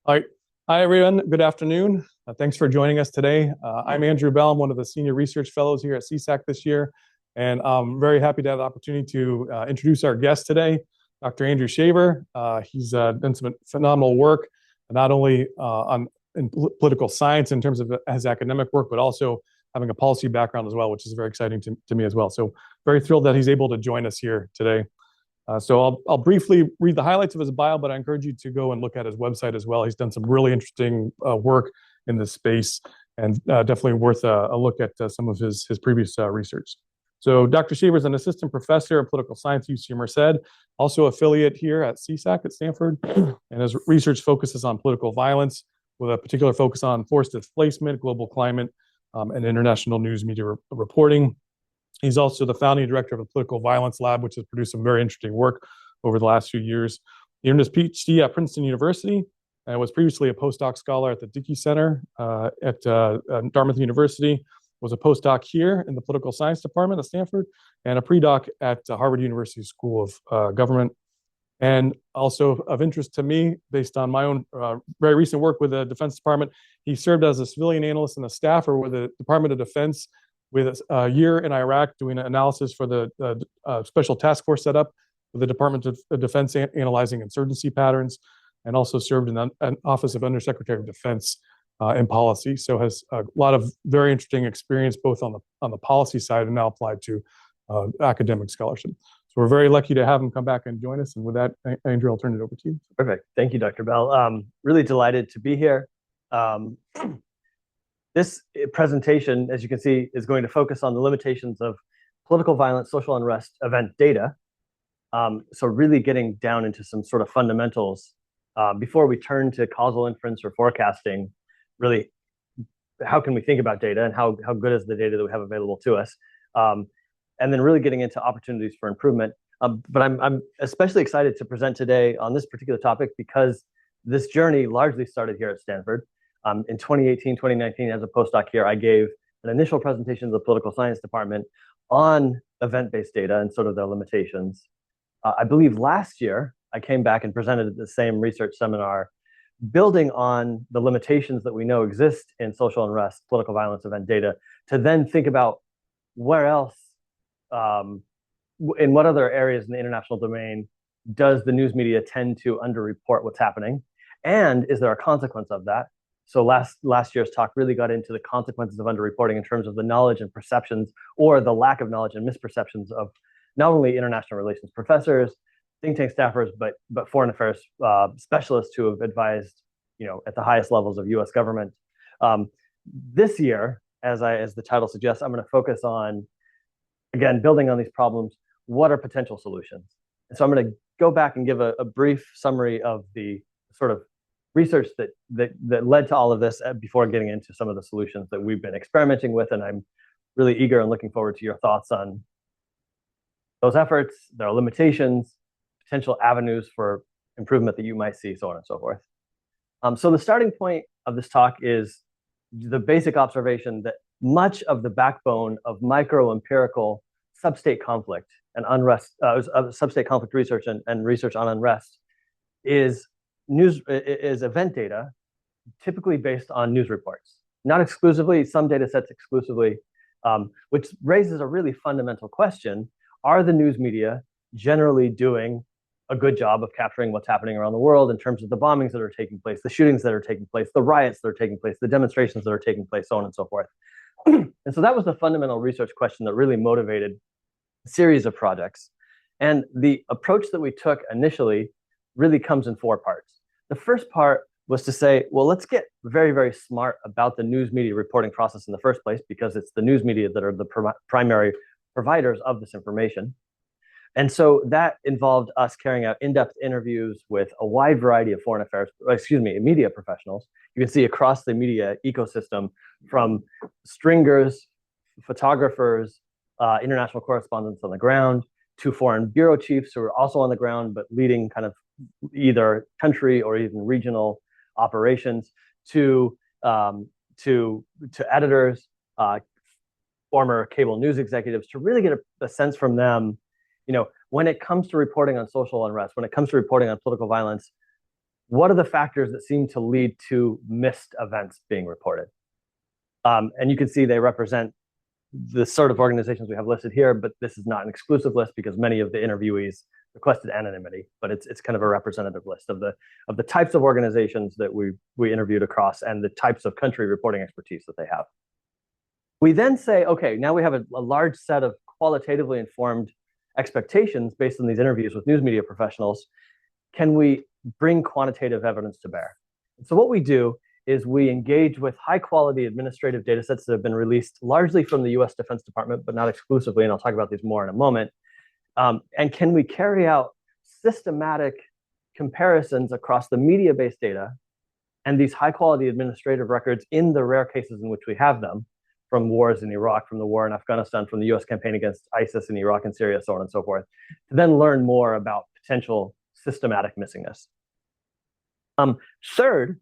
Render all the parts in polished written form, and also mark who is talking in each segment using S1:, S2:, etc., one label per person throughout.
S1: All right. Hi, everyone. Good afternoon. Thanks for joining us today. I'm Andrew Bell. I'm one of the senior research fellows here at CSAC this year, and I'm very happy to have the opportunity to introduce our guest today, Dr. Andrew Shaver. He's done some phenomenal work, not only in political science in terms of his academic work, but also having a policy background as well, which is very exciting to me as well. So very thrilled that he's able to join us here today. So I'll briefly read the highlights of his bio, but I encourage you to go and look at his website as well. He's done some really interesting work in this space, and definitely worth a look at some of his previous research. So Dr. Shaver is an assistant professor of political science at UC Merced, also affiliate here at CSAC at Stanford, and his research focuses on political violence with a particular focus on forced displacement, global climate, and international news media reporting. He's also the founding director of the Political Violence Lab, which has produced some very interesting work over the last few years. He earned his PhD at Princeton University and was previously a postdoc scholar at the Dickey Center at Dartmouth University, was a postdoc here in the Political Science Department at Stanford, and a pre-doc at Harvard University School of Government. And also of interest to me, based on my own very recent work with the Defense Department, he served as a civilian analyst and a staffer with the Department of Defense with a year in Iraq doing analysis for the special task force set up with the Department of Defense analyzing insurgency patterns, and also served in an Office of Undersecretary of Defense in policy. So has a lot of very interesting experience both on the policy side and now applied to academic scholarship. So we're very lucky to have him come back and join us. And with that, Andrew, I'll turn it over to you.
S2: Perfect. Thank you, Dr. Bell. Really delighted to be here. This presentation, as you can see, is going to focus on the limitations of political violence, social unrest event data. So really getting down into some sort of fundamentals before we turn to causal inference or forecasting. Really, how can we think about data and how good is the data that we have available to us? And then really getting into opportunities for improvement. But I'm especially excited to present today on this particular topic because this journey largely started here at Stanford. In 2018, 2019, as a postdoc here, I gave an initial presentation to the political science department on event-based data and sort of their limitations. I believe last year, I came back and presented at the same research seminar, building on the limitations that we know exist in social unrest, political violence event data, to then think about where else, in what other areas in the international domain, does the news media tend to underreport what's happening? And is there a consequence of that? So last year's talk really got into the consequences of underreporting in terms of the knowledge and perceptions, or the lack of knowledge and misperceptions of not only international relations professors, think tank staffers, but foreign affairs specialists who have advised, at the highest levels of U.S. government. This year, as the title suggests, I'm going to focus on, again, building on these problems. What are potential solutions? And so I'm going to go back and give a brief summary of the sort of research that led to all of this before getting into some of the solutions that we've been experimenting with. And I'm really eager and looking forward to your thoughts on those efforts, their limitations, potential avenues for improvement that you might see, so on and so forth. So the starting point of this talk is the basic observation that much of the backbone of micro-empirical sub-state conflict and unrest, sub-state conflict research and research on unrest is event data, typically based on news reports. Not exclusively, some data sets exclusively, which raises a really fundamental question. Are the news media generally doing a good job of capturing what's happening around the world in terms of the bombings that are taking place, the shootings that are taking place, the riots that are taking place, the demonstrations that are taking place, so on and so forth? And so that was the fundamental research question that really motivated a series of projects. And the approach that we took initially really comes in four parts. The first part was to say, well, let's get very, very smart about the news media reporting process in the first place, because it's the news media that are the primary providers of this information. And so that involved us carrying out in-depth interviews with a wide variety of media professionals. You can see across the media ecosystem, from stringers, photographers, international correspondents on the ground, to foreign bureau chiefs who are also on the ground, but leading kind of either country or even regional operations, to editors, former cable news executives, to really get a sense from them, when it comes to reporting on social unrest, when it comes to reporting on political violence, what are the factors that seem to lead to missed events being reported? And you can see they represent the sort of organizations we have listed here, but this is not an exclusive list because many of the interviewees requested anonymity, but it's kind of a representative list of the types of organizations that we interviewed across and the types of country reporting expertise that they have. We then say, okay, now we have a large set of qualitatively informed expectations based on these interviews with news media professionals. Can we bring quantitative evidence to bear? And so what we do is we engage with high quality administrative data sets that have been released largely from the US Defense Department, but not exclusively, and I'll talk about these more in a moment. And can we carry out systematic comparisons across the media-based data and these high quality administrative records in the rare cases in which we have them, from wars in Iraq, from the war in Afghanistan, from the US campaign against ISIS in Iraq and Syria, so on and so forth, to then learn more about potential systematic missingness. Third,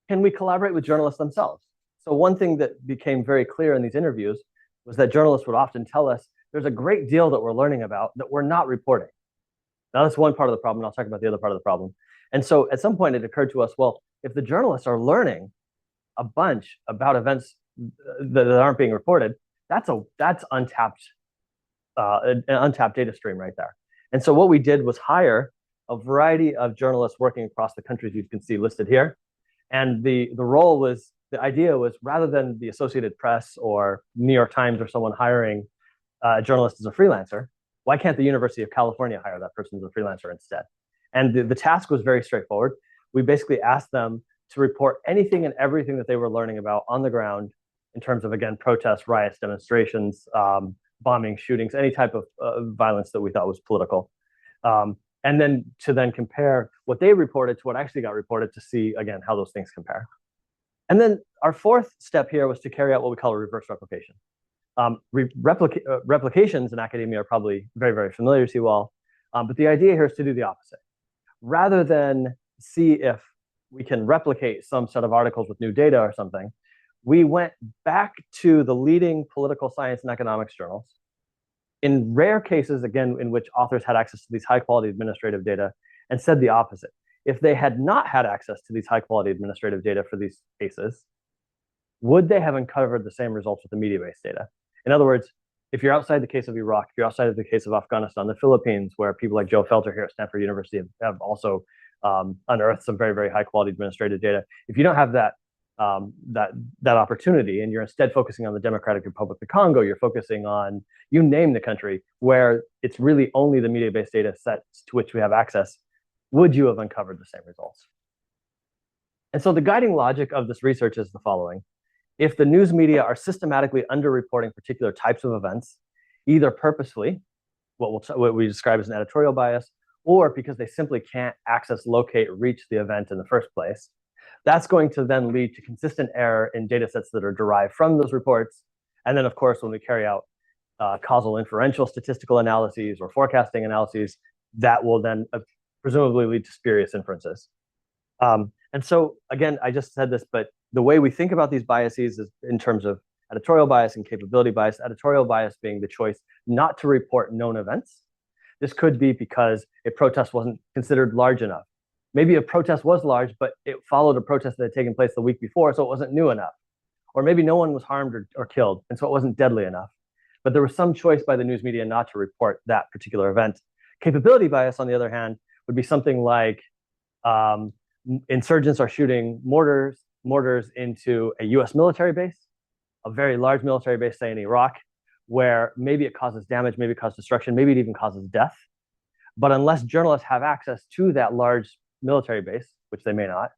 S2: can we collaborate with journalists themselves? So one thing that became very clear in these interviews was that journalists would often tell us, there's a great deal that we're learning about that we're not reporting. Now that's one part of the problem, and I'll talk about the other part of the problem. And so at some point it occurred to us, well, if the journalists are learning a bunch about events that aren't being reported, that's untapped, an untapped data stream right there. And so what we did was hire a variety of journalists working across the countries you can see listed here. And the idea was, rather than the Associated Press or New York Times or someone hiring a journalist as a freelancer, why can't the University of California hire that person as a freelancer instead? And the task was very straightforward. We basically asked them to report anything and everything that they were learning about on the ground in terms of, again, protests, riots, demonstrations, bombing, shootings, any type of violence that we thought was political. And then to compare what they reported to what actually got reported to see, again, how those things compare. And then our fourth step here was to carry out what we call a reverse replication. Replications in academia are probably very, very familiar to you all. But the idea here is to do the opposite. Rather than see if we can replicate some set of articles with new data or something, we went back to the leading political science and economics journals, in rare cases, again, in which authors had access to these high quality administrative data, and said the opposite. If they had not had access to these high quality administrative data for these cases, would they have uncovered the same results with the media-based data? In other words, if you're outside the case of Iraq, if you're outside of the case of Afghanistan, the Philippines, where people like Joe Felter here at Stanford University have also unearthed some very, very high quality administrative data. If you don't have that opportunity, and you're instead focusing on the Democratic Republic of Congo, you're focusing on, you name the country, where it's really only the media-based data sets to which we have access, would you have uncovered the same results? And so the guiding logic of this research is the following. If the news media are systematically underreporting particular types of events, either purposefully, what we describe as an editorial bias, or because they simply can't access, locate, reach the event in the first place, that's going to then lead to consistent error in data sets that are derived from those reports. And then, of course, when we carry out causal inferential statistical analyses or forecasting analyses, that will then presumably lead to spurious inferences. And so, again, I just said this, but the way we think about these biases is in terms of editorial bias and capability bias, editorial bias being the choice not to report known events. This could be because a protest wasn't considered large enough. Maybe a protest was large, but it followed a protest that had taken place the week before, so it wasn't new enough. Or maybe no one was harmed or killed, and so it wasn't deadly enough. But there was some choice by the news media not to report that particular event. Capability bias, on the other hand, would be something like insurgents are shooting mortars into a US military base, a very large military base, say in Iraq, where maybe it causes damage, maybe it causes destruction, maybe it even causes death. But unless journalists have access to that large military base, which they may not,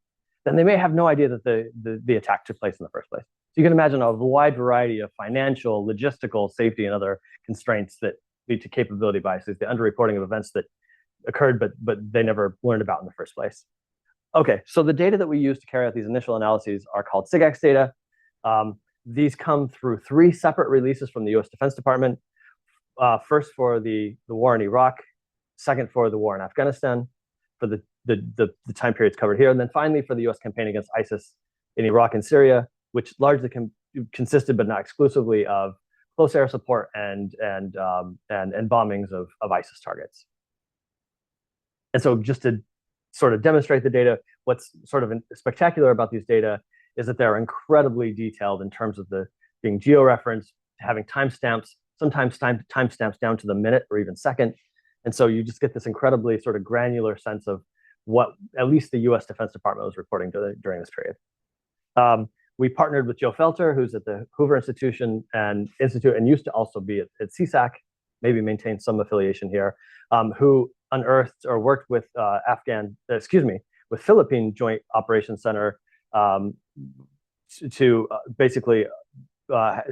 S2: then they may have no idea that the attack took place in the first place. So you can imagine a wide variety of financial, logistical, safety, and other constraints that lead to capability biases, the underreporting of events that occurred, but they never learned about in the first place. Okay, so the data that we use to carry out these initial analyses are called SIGAX data. These come through 3 separate releases from the US Defense Department. First for the war in Iraq, second for the war in Afghanistan, for the time periods covered here, and then finally for the US campaign against ISIS in Iraq and Syria, which largely consisted, but not exclusively, of close air support and bombings of ISIS targets. And so just to sort of demonstrate the data. What's sort of spectacular about these data is that they're incredibly detailed in terms of the being georeferenced, having timestamps, sometimes timestamps down to the minute or even second. And so you just get this incredibly sort of granular sense of what at least the US Defense Department was reporting during this period. We partnered with Joe Felter, who's at the Hoover Institution and used to also be at CSAC, maybe maintains some affiliation here, who unearthed or worked with with Philippine Joint Operations Center to basically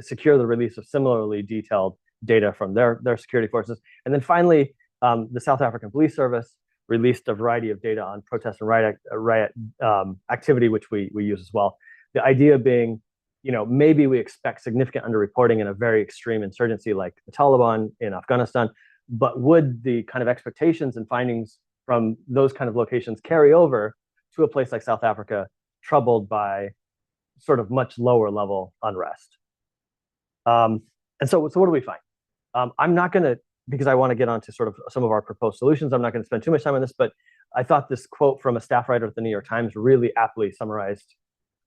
S2: secure the release of similarly detailed data from their security forces. And then finally, the South African Police Service released a variety of data on protest and riot activity, which we use as well. The idea being, maybe we expect significant underreporting in a very extreme insurgency like the Taliban in Afghanistan, but would the kind of expectations and findings from those kind of locations carry over to a place like South Africa, troubled by sort of much lower level unrest? And so what do we find? I'm not going to, because I want to get onto sort of some of our proposed solutions, I'm not going to spend too much time on this, but I thought this quote from a staff writer at the New York Times really aptly summarized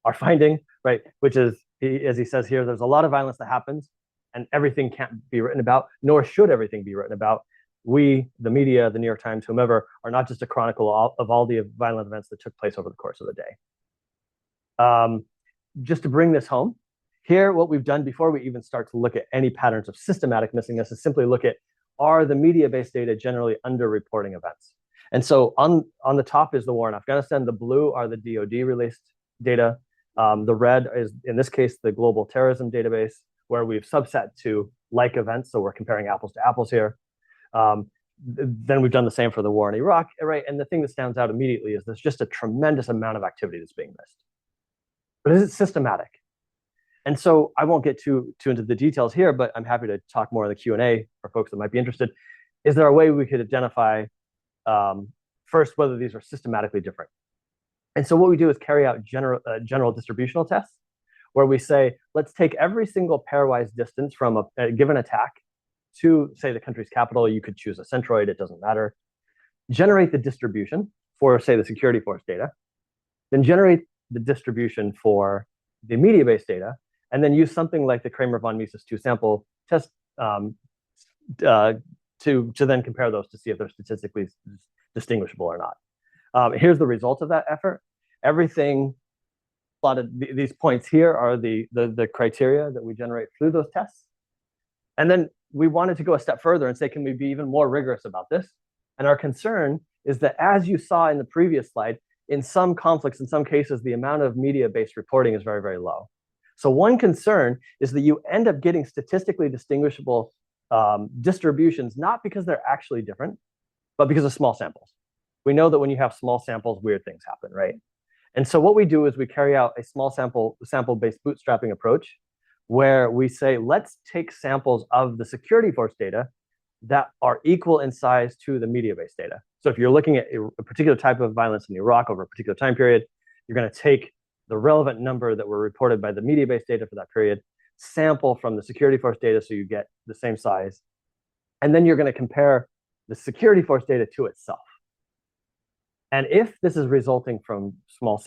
S2: our finding, right? Which is, as he says here, there's a lot of violence that happens and everything can't be written about, nor should everything be written about. We, the media, the New York Times, whomever, are not just a chronicle of all the violent events that took place over the course of the day. Just to bring this home, here, what we've done before we even start to look at any patterns of systematic missingness is simply look at, are the media-based data generally underreporting events? And so on the top is the war in Afghanistan. The blue are the DoD-released data. The red is, in this case, the global terrorism database, where we've subset to like events. So we're comparing apples to apples here. Then we've done the same for the war in Iraq, right? And the thing that stands out immediately is there's just a tremendous amount of activity that's being missed. But is it systematic? And so I won't get too into the details here, but I'm happy to talk more in the Q&A for folks that might be interested. Is there a way we could identify first whether these are systematically different? And so what we do is carry out general distributional tests, where we say, let's take every single pairwise distance from a given attack to, say, the country's capital. You could choose a centroid, it doesn't matter. Generate the distribution for, say, the security force data, then generate the distribution for the media-based data, and then use something like the Kramer-von Mises two-sample test to then compare those to see if they're statistically distinguishable or not. Here's the result of that effort. Everything plotted, these points here are the criteria that we generate through those tests. And then we wanted to go a step further and say, can we be even more rigorous about this? And our concern is that, as you saw in the previous slide, in some conflicts, in some cases, the amount of media-based reporting is very, very low. So one concern is that you end up getting statistically distinguishable distributions, not because they're actually different, but because of small samples. We know that when you have small samples, weird things happen, right? And so what we do is we carry out a small sample-based bootstrapping approach, where we say, let's take samples of the security force data that are equal in size to the media-based data. So if you're looking at a particular type of violence in Iraq over a particular time period, you're going to take the relevant number that were reported by the media-based data for that period, sample from the security force data so you get the same size, and then you're going to compare the security force data to itself. And if this is resulting from small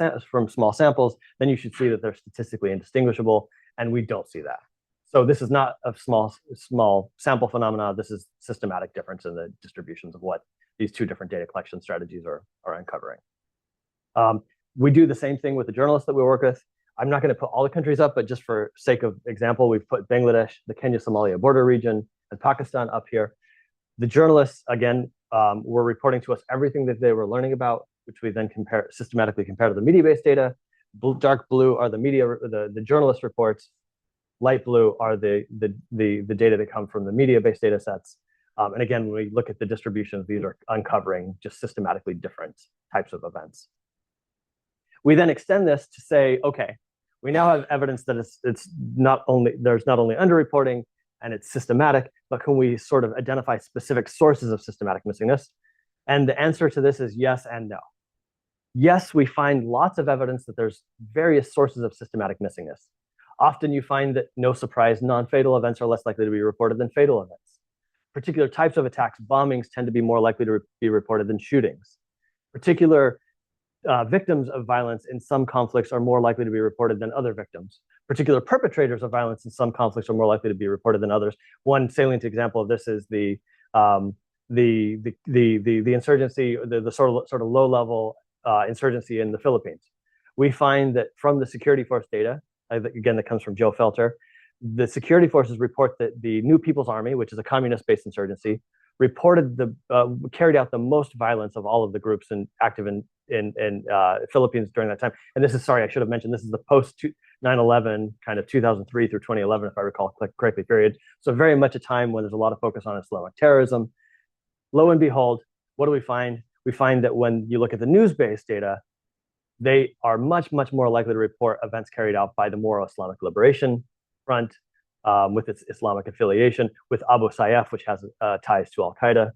S2: samples, then you should see that they're statistically indistinguishable, and we don't see that. So this is not a small sample phenomena. This is systematic difference in the distributions of what these two different data collection strategies are uncovering. We do the same thing with the journalists that we work with. I'm not going to put all the countries up, but just for sake of example, we've put Bangladesh, the Kenya-Somalia border region, and Pakistan up here. The journalists, again, were reporting to us everything that they were learning about, which we then systematically compare to the media-based data. Dark blue are the journalist reports. Light blue are the data that come from the media-based data sets. And again, when we look at the distributions, these are uncovering just systematically different types of events. We then extend this to say, okay, we now have evidence that there's not only underreporting and it's systematic, but can we sort of identify specific sources of systematic missingness? And the answer to this is yes and no. Yes, we find lots of evidence that there's various sources of systematic missingness. Often you find that, no surprise, non-fatal events are less likely to be reported than fatal events. Particular types of attacks, bombings, tend to be more likely to be reported than shootings. Particular victims of violence in some conflicts are more likely to be reported than other victims. Particular perpetrators of violence in some conflicts are more likely to be reported than others. One salient example of this is the insurgency, the sort of low level insurgency in the Philippines. We find that from the security force data, again, that comes from Joe Felter, the security forces report that the New People's Army, which is a communist-based insurgency, carried out the most violence of all of the groups active in Philippines during that time. And this is, sorry, I should have mentioned, this is the post 9/11, kind of 2003 through 2011, if I recall correctly, period. So very much a time when there's a lot of focus on Islamic terrorism. Lo and behold, what do we find? We find that when you look at the news-based data, they are much, much more likely to report events carried out by the Moro Islamic Liberation Front, with its Islamic affiliation, with Abu Sayyaf, which has ties to Al-Qaeda,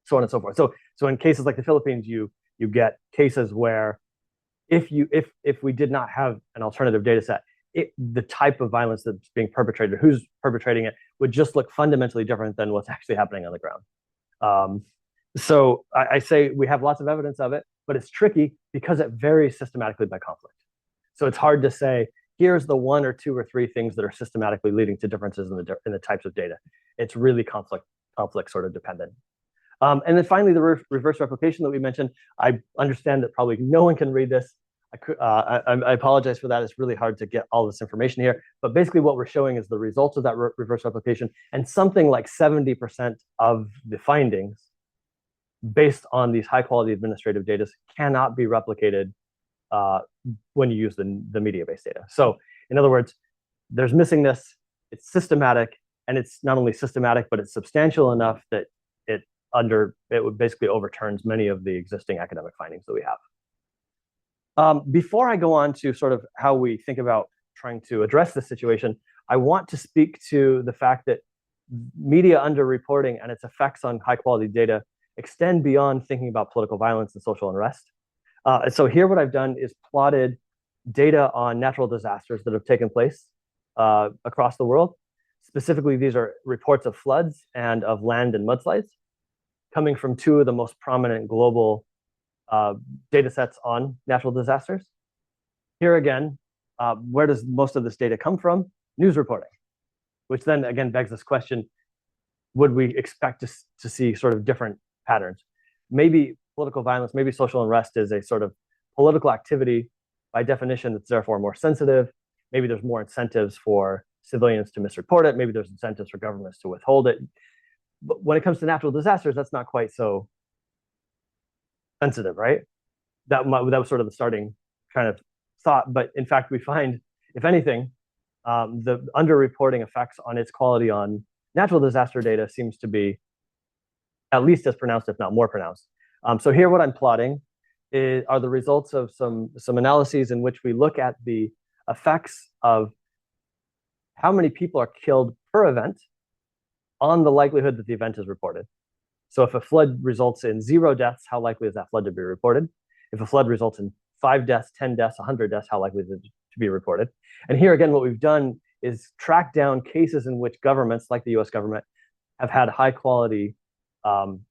S2: so on and so forth. So in cases like the Philippines, you get cases where if we did not have an alternative data set, the type of violence that's being perpetrated, who's perpetrating it, would just look fundamentally different than what's actually happening on the ground. So I say we have lots of evidence of it, but it's tricky because it varies systematically by conflict. So it's hard to say, here's the one or two or three things that are systematically leading to differences in the types of data. It's really conflict sort of dependent. And then finally, the reverse replication that we mentioned. I understand that probably no one can read this. I apologize for that. It's really hard to get all this information here. But basically what we're showing is the results of that reverse replication, and something like 70% of the findings based on these high quality administrative data cannot be replicated when you use the media-based data. So in other words, there's missingness, it's systematic, and it's not only systematic, but it's substantial enough that it basically overturns many of the existing academic findings that we have. Before I go on to sort of how we think about trying to address this situation, I want to speak to the fact that media underreporting and its effects on high quality data extend beyond thinking about political violence and social unrest. So here what I've done is plotted data on natural disasters that have taken place across the world. Specifically, these are reports of floods and of land and mudslides coming from two of the most prominent global data sets on natural disasters. Here again, where does most of this data come from? News reporting, which then again begs this question, would we expect to see sort of different patterns? Maybe political violence, maybe social unrest is a sort of political activity by definition that's therefore more sensitive. Maybe there's more incentives for civilians to misreport it. Maybe there's incentives for governments to withhold it. But when it comes to natural disasters, that's not quite so sensitive, right? That was sort of the starting kind of thought. But in fact, we find, if anything, the underreporting effects on its quality on natural disaster data seems to be at least as pronounced, if not more pronounced. So here what I'm plotting are the results of some analyses in which we look at the effects of how many people are killed per event on the likelihood that the event is reported. So if a flood results in 0 deaths, how likely is that flood to be reported? If a flood results in 5 deaths, 10 deaths, 100 deaths, how likely is it to be reported? And here again, what we've done is track down cases in which governments, like the US government, have had high quality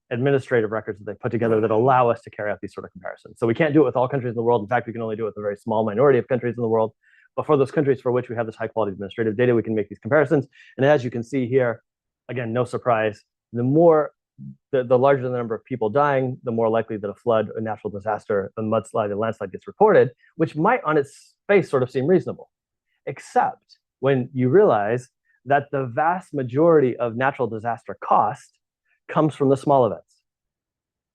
S2: administrative records that they put together that allow us to carry out these sort of comparisons. So we can't do it with all countries in the world. In fact, we can only do it with a very small minority of countries in the world. But for those countries for which we have this high quality administrative data, we can make these comparisons. And as you can see here, again, no surprise, the larger the number of people dying, the more likely that a flood, a natural disaster, a mudslide, a landslide gets reported, which might on its face sort of seem reasonable, except when you realize that the vast majority of natural disaster cost comes from the small events.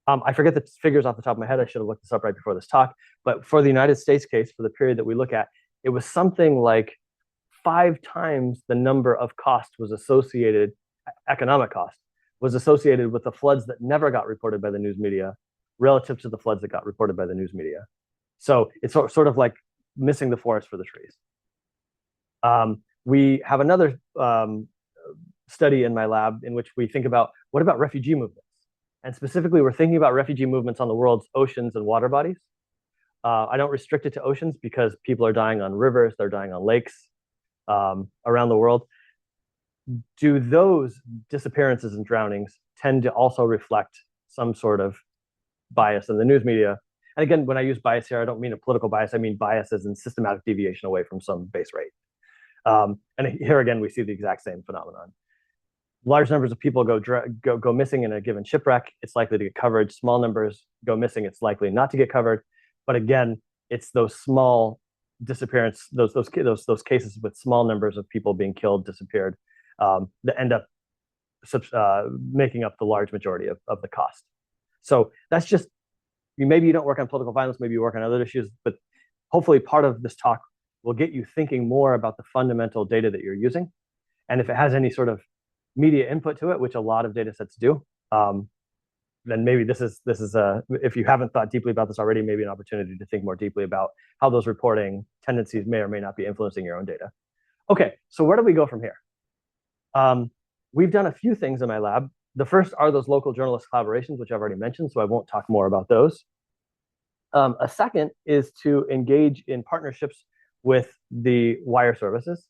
S2: I forget the figures off the top of my head. I should have looked this up right before this talk. But for the United States case, for the period that we look at, it was something like 5 times the number of cost was associated, economic cost, was associated with the floods that never got reported by the news media relative to the floods that got reported by the news media. So it's sort of like missing the forest for the trees. We have another study in my lab in which we think about, what about refugee movements? And specifically, we're thinking about refugee movements on the world's oceans and water bodies. I don't restrict it to oceans because people are dying on rivers, they're dying on lakes around the world. Do those disappearances and drownings tend to also reflect some sort of bias in the news media And again, when I use bias here, I don't mean a political bias. I mean bias as in systematic deviation away from some base rate. And here again, we see the exact same phenomenon. Large numbers of people go missing in a given shipwreck, it's likely to get covered. Small numbers go missing, it's likely not to get covered. But again, it's those small disappearance, those cases with small numbers of people being killed, disappeared, that end up making up the large majority of the cost. So that's just, maybe you don't work on political violence, maybe you work on other issues, but hopefully part of this talk will get you thinking more about the fundamental data that you're using. And if it has any sort of media input to it, which a lot of data sets do, then maybe this is if you haven't thought deeply about this already, maybe an opportunity to think more deeply about how those reporting tendencies may or may not be influencing your own data. Okay, so where do we go from here? We've done a few things in my lab. The first are those local journalist collaborations, which I've already mentioned, so I won't talk more about those. A second is to engage in partnerships with the wire services.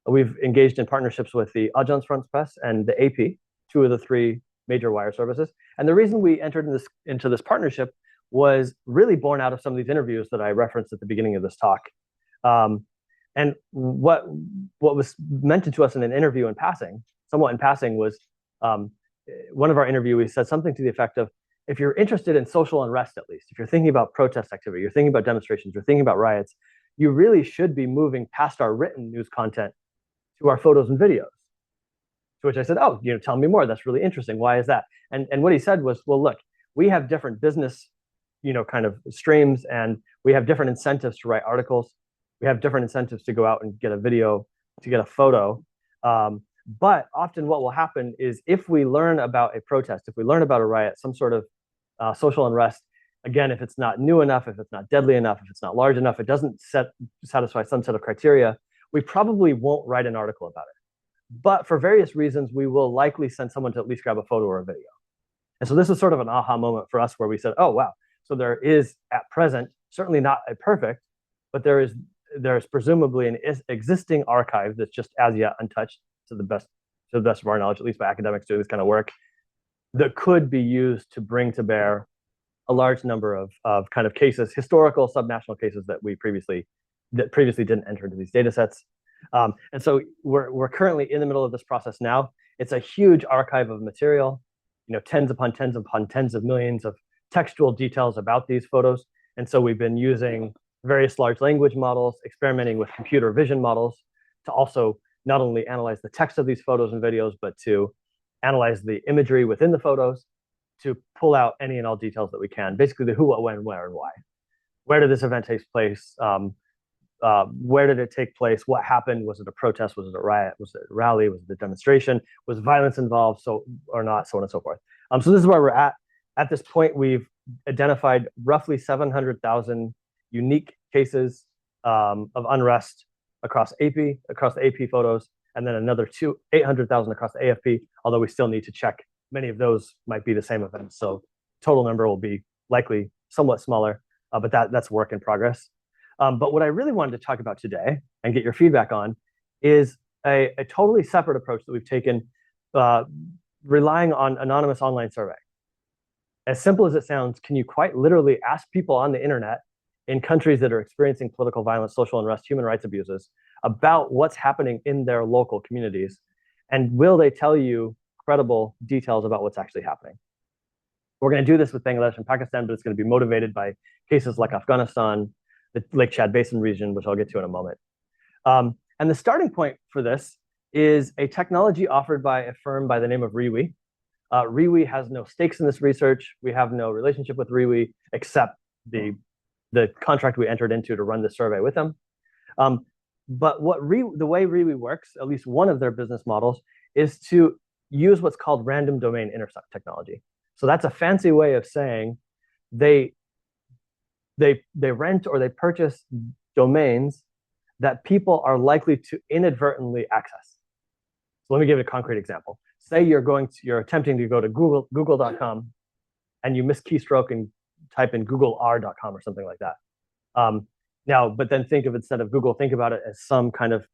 S2: We've engaged in partnerships with the Agence France-Presse and the AP, two of the three major wire services. And the reason we entered into this partnership was really born out of some of these interviews that I referenced at the beginning of this talk. And what was mentioned to us in an interview in passing, somewhat in passing, was one of our interviewees said something to the effect of, if you're interested in social unrest, at least, if you're thinking about protest activity, you're thinking about demonstrations, you're thinking about riots, you really should be moving past our written news content to our photos and videos. To which I said, oh, tell me more. That's really interesting. Why is that? And what he said was, well, look, we have different business, kind of streams, and we have different incentives to write articles. We have different incentives to go out and get a video, to get a photo. But often what will happen is if we learn about a protest, if we learn about a riot, some sort of social unrest, again, if it's not new enough, if it's not deadly enough, if it's not large enough, it doesn't satisfy some set of criteria, we probably won't write an article about it. But for various reasons, we will likely send someone to at least grab a photo or a video. And so this is sort of an aha moment for us where we said, oh, wow. So there is at present, certainly not a perfect, but there is presumably an existing archive that's just as yet untouched to the best of our knowledge, at least by academics doing this kind of work, that could be used to bring to bear a large number of kind of cases, historical subnational cases that previously didn't enter into these data sets. And so we're currently in the middle of this process now. It's a huge archive of material, tens upon tens upon tens of millions of textual details about these photos. And so we've been using various large language models, experimenting with computer vision models to also not only analyze the text of these photos and videos, but to analyze the imagery within the photos, to pull out any and all details that we can. Basically the who, what, when, where, and why. Where did this event take place? Where did it take place? What happened? Was it a protest? Was it a riot? Was it a rally? Was it a demonstration? Was violence involved? Or not? So on and so forth. So this is where we're at. At this point, we've identified roughly 700,000 unique cases of unrest across the AP photos, and then another 800,000 across the AFP, although we still need to check. Many of those might be the same events. So total number will be likely somewhat smaller, but that's work in progress. But what I really wanted to talk about today and get your feedback on is a totally separate approach that we've taken, relying on anonymous online survey. As simple as it sounds, can you quite literally ask people on the internet in countries that are experiencing political violence, social unrest, human rights abuses about what's happening in their local communities? And will they tell you credible details about what's actually happening? We're going to do this with Bangladesh and Pakistan, but it's going to be motivated by cases like Afghanistan, the Lake Chad Basin region, which I'll get to in a moment. And the starting point for this is a technology offered by a firm by the name of Rewe. Rewe has no stakes in this research. We have no relationship with Rewe except the contract we entered into to run the survey with them. But the way Rewe works, at least one of their business models, is to use what's called random domain intercept technology. So that's a fancy way of saying they rent or they purchase domains that people are likely to inadvertently access. So let me give you a concrete example. Say you're attempting to go to google.com and you miss keystroke and type in googler.com or something like that. But then think of, instead of Google, think about it as some kind of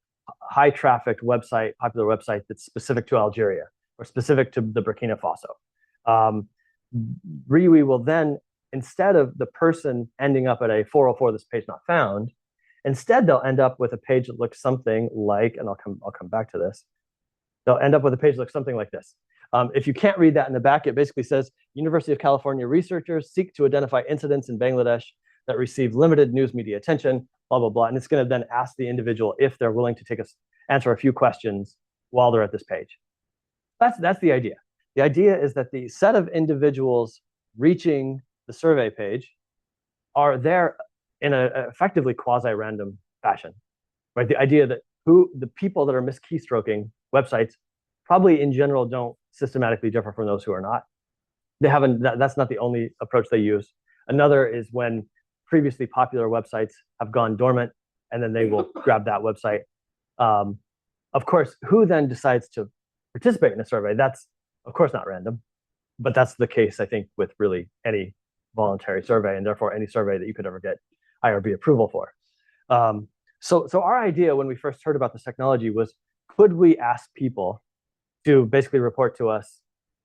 S2: high trafficked website, popular website that's specific to Algeria or specific to the Burkina Faso. Rewe will then instead of the person ending up at a 404, this page not found, instead they'll end up with a page that looks something like, and I'll come back to this. They'll end up with a page that looks something like this. If you can't read that in the back, it basically says, University of California researchers seek to identify incidents in Bangladesh that receive limited news media attention, blah, blah, blah. And it's going to then ask the individual if they're willing to answer a few questions while they're at this page. That's the idea. The idea is that the set of individuals reaching the survey page are there in an effectively quasi-random fashion, right? The idea that the people that are mis-keystroking websites probably in general don't systematically differ from those who are not. That's not the only approach they use. Another is when previously popular websites have gone dormant, and then they will grab that website. Of course, who then decides to participate in a survey? That's, of course, not random, but that's the case, I think, with really any voluntary survey, and therefore any survey that you could ever get IRB approval for. So our idea when we first heard about this technology was, could we ask people to basically report to us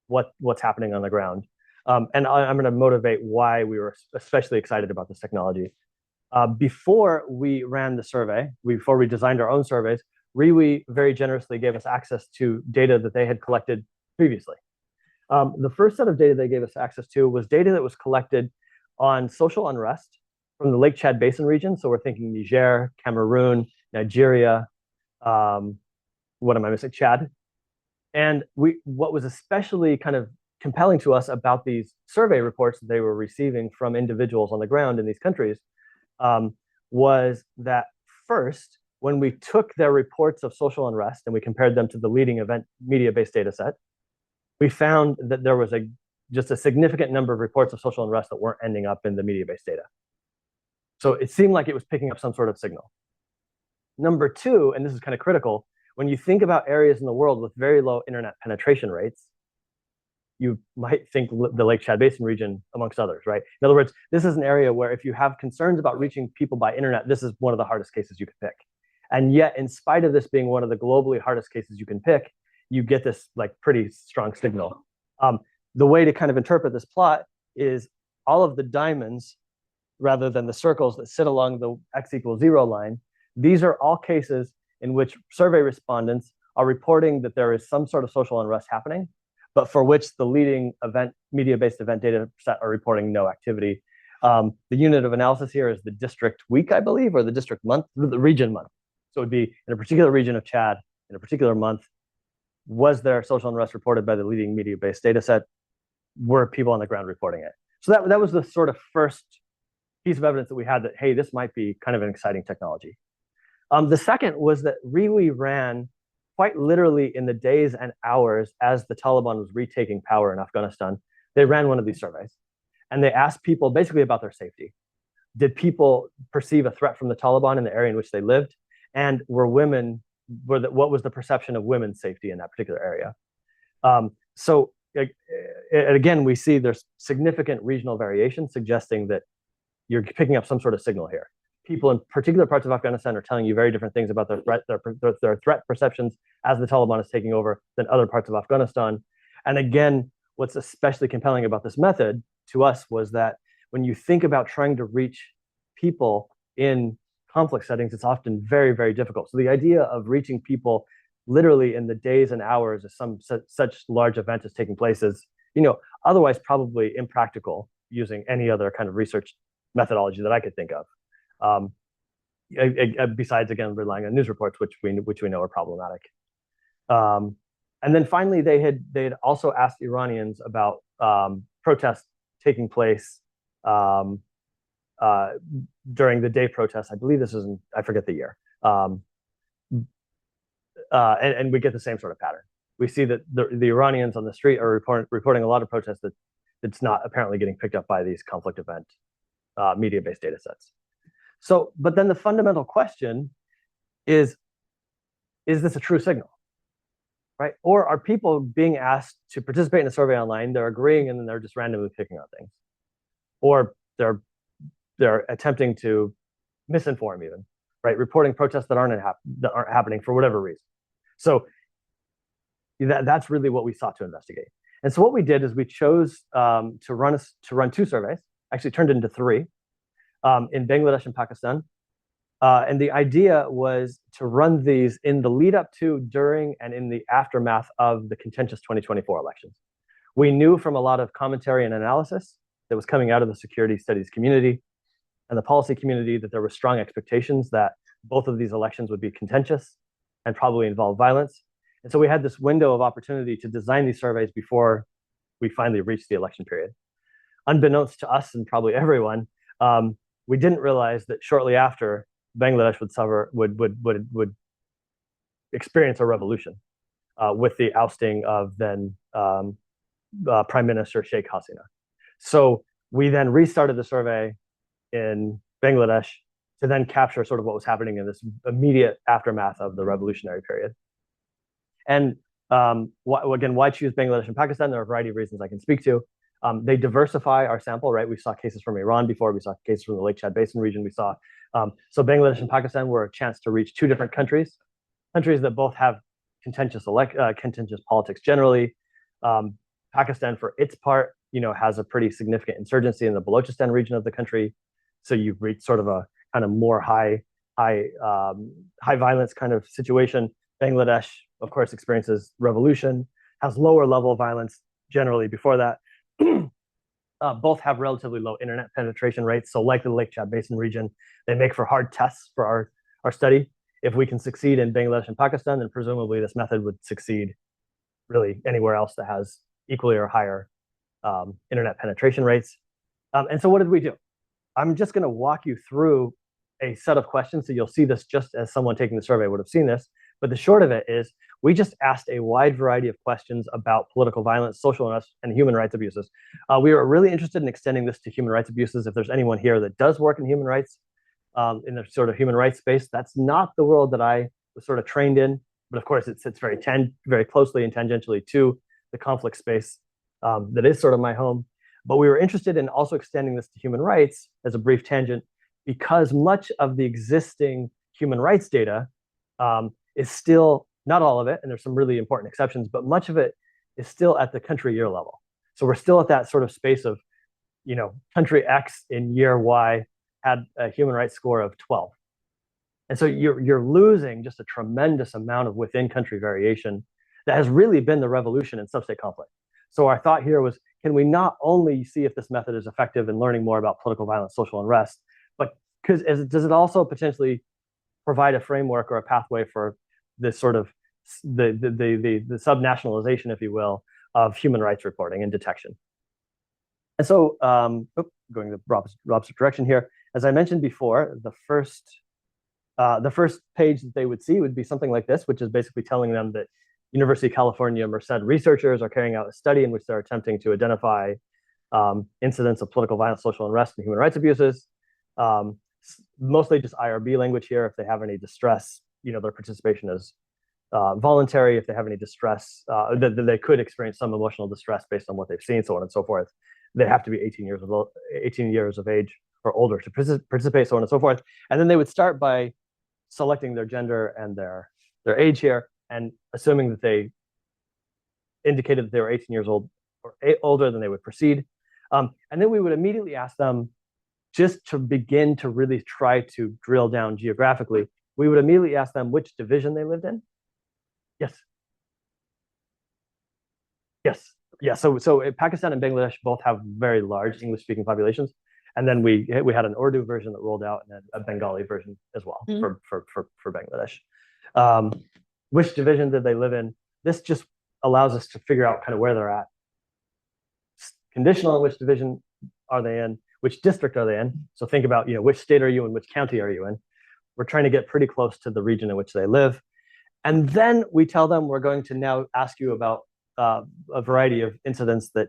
S2: what's happening on the ground? And I'm going to motivate why we were especially excited about this technology. Before we ran the survey, before we designed our own surveys, RIWI very generously gave us access to data that they had collected previously. The first set of data they gave us access to was data that was collected on social unrest from the Lake Chad Basin region. So we're thinking Niger, Cameroon, Nigeria, what am I missing? Chad. And what was especially kind of compelling to us about these survey reports that they were receiving from individuals on the ground in these countries was that first, when we took their reports of social unrest and we compared them to the leading event media-based data set, we found that there was just a significant number of reports of social unrest that weren't ending up in the media-based data. So it seemed like it was picking up some sort of signal. Number two, and this is kind of critical, when you think about areas in the world with very low internet penetration rates, you might think the Lake Chad Basin region amongst others, right? In other words, this is an area where if you have concerns about reaching people by internet, this is one of the hardest cases you could pick. And yet, in spite of this being one of the globally hardest cases you can pick, you get this like pretty strong signal. The way to kind of interpret this plot is all of the diamonds, rather than the circles that sit along the x=0 line, these are all cases in which survey respondents are reporting that there is some sort of social unrest happening, but for which the leading media-based event data set are reporting no activity. The unit of analysis here is the district week, I believe, or the district month, the region month. So it would be in a particular region of Chad, in a particular month, was there social unrest reported by the leading media-based data set? Were people on the ground reporting it? So that was the sort of first piece of evidence that we had that, hey, this might be kind of an exciting technology. The second was that RIWI ran quite literally in the days and hours as the Taliban was retaking power in Afghanistan. They ran one of these surveys, and they asked people basically about their safety. Did people perceive a threat from the Taliban in the area in which they lived? And what was the perception of women's safety in that particular area? So again, we see there's significant regional variation suggesting that you're picking up some sort of signal here. People in particular parts of Afghanistan are telling you very different things about their threat perceptions as the Taliban is taking over than other parts of Afghanistan. And again, what's especially compelling about this method to us was that when you think about trying to reach people in conflict settings, it's often very, very difficult. So the idea of reaching people literally in the days and hours as such large event is taking place is, otherwise probably impractical using any other kind of research methodology that I could think of. Besides, again, relying on news reports, which we know are problematic. And then finally, they had also asked Iranians about protests taking place during the day protests. I believe this is I forget the year. And we get the same sort of pattern. We see that the Iranians on the street are reporting a lot of protests that's not apparently getting picked up by these conflict event media-based data sets. So, but then the fundamental question is this a true signal, right? Or are people being asked to participate in a survey online, they're agreeing, and then they're just randomly picking on things? Or they're attempting to misinform even, right? Reporting protests that aren't happening for whatever reason. So that's really what we sought to investigate. And so what we did is we chose to run two surveys. actually turned into 3, in Bangladesh and Pakistan. And the idea was to run these in the lead up to, during, and in the aftermath of the contentious 2024 elections. We knew from a lot of commentary and analysis that was coming out of the security studies community and the policy community that there were strong expectations that both of these elections would be contentious and probably involve violence. And so we had this window of opportunity to design these surveys before we finally reached the election period. Unbeknownst to us and probably everyone, we didn't realize that shortly after, Bangladesh would experience a revolution with the ousting of then Prime Minister Sheikh Hasina. So we then restarted the survey in Bangladesh to then capture sort of what was happening in this immediate aftermath of the revolutionary period. And again, why choose Bangladesh and Pakistan? There are a variety of reasons I can speak to. They diversify our sample, right? We saw cases from Iran before, we saw cases from the Lake Chad Basin region, we saw. So Bangladesh and Pakistan were a chance to reach 2 different countries that both have contentious politics generally. Pakistan, for its part, has a pretty significant insurgency in the Balochistan region of the country. So you've reached sort of a kind of more high violence kind of situation. Bangladesh, of course, experiences revolution, has lower level of violence generally before that. Both have relatively low internet penetration rates. So like the Lake Chad Basin region, they make for hard tests for our study. If we can succeed in Bangladesh and Pakistan, then presumably this method would succeed really anywhere else that has equally or higher internet penetration rates. And so what did we do? I'm just going to walk you through a set of questions. So you'll see this just as someone taking the survey would have seen this. But the short of it is we just asked a wide variety of questions about political violence, social unrest, and human rights abuses. We were really interested in extending this to human rights abuses. If there's anyone here that does work in human rights, in the sort of human rights space, that's not the world that I was sort of trained in. But of course, it sits very closely and tangentially to the conflict space that is sort of my home. But we were interested in also extending this to human rights as a brief tangent, because much of the existing human rights data is still, not all of it, and there's some really important exceptions, but much of it is still at the country year level. So we're still at that sort of space of, country X in year Y had a human rights score of 12. And so you're losing just a tremendous amount of within country variation that has really been the revolution in sub-state conflict. So our thought here was, can we not only see if this method is effective in learning more about political violence, social unrest, but does it also potentially provide a framework or a pathway for this sort of the subnationalization, if you will, of human rights reporting and detection? And so, going the opposite direction here, as I mentioned before, the first page that they would see would be something like this, which is basically telling them that University of California Merced researchers are carrying out a study in which they're attempting to identify incidents of political violence, social unrest, and human rights abuses. Mostly just IRB language here. If they have any distress, their participation is voluntary. If they have any distress, that they could experience some emotional distress based on what they've seen, so on and so forth. They have to be 18 years of age or older to participate, so on and so forth. And then they would start by selecting their gender and their age here, and assuming that they indicated that they were 18 years old or older, then they would proceed. And then we would immediately ask them, just to begin to really try to drill down geographically, we would immediately ask them which division they lived in. Yes. Yes. Yeah. So Pakistan and Bangladesh both have very large English-speaking populations, and then we had an Urdu version that rolled out, and then a Bengali version as well for Bangladesh. Which division did they live in? This just allows us to figure out kind of where they're at. Conditional on which division are they in? Which district are they in? So think about, which state are you in? Which county are you in? We're trying to get pretty close to the region in which they live. And then we tell them we're going to now ask you about a variety of incidents that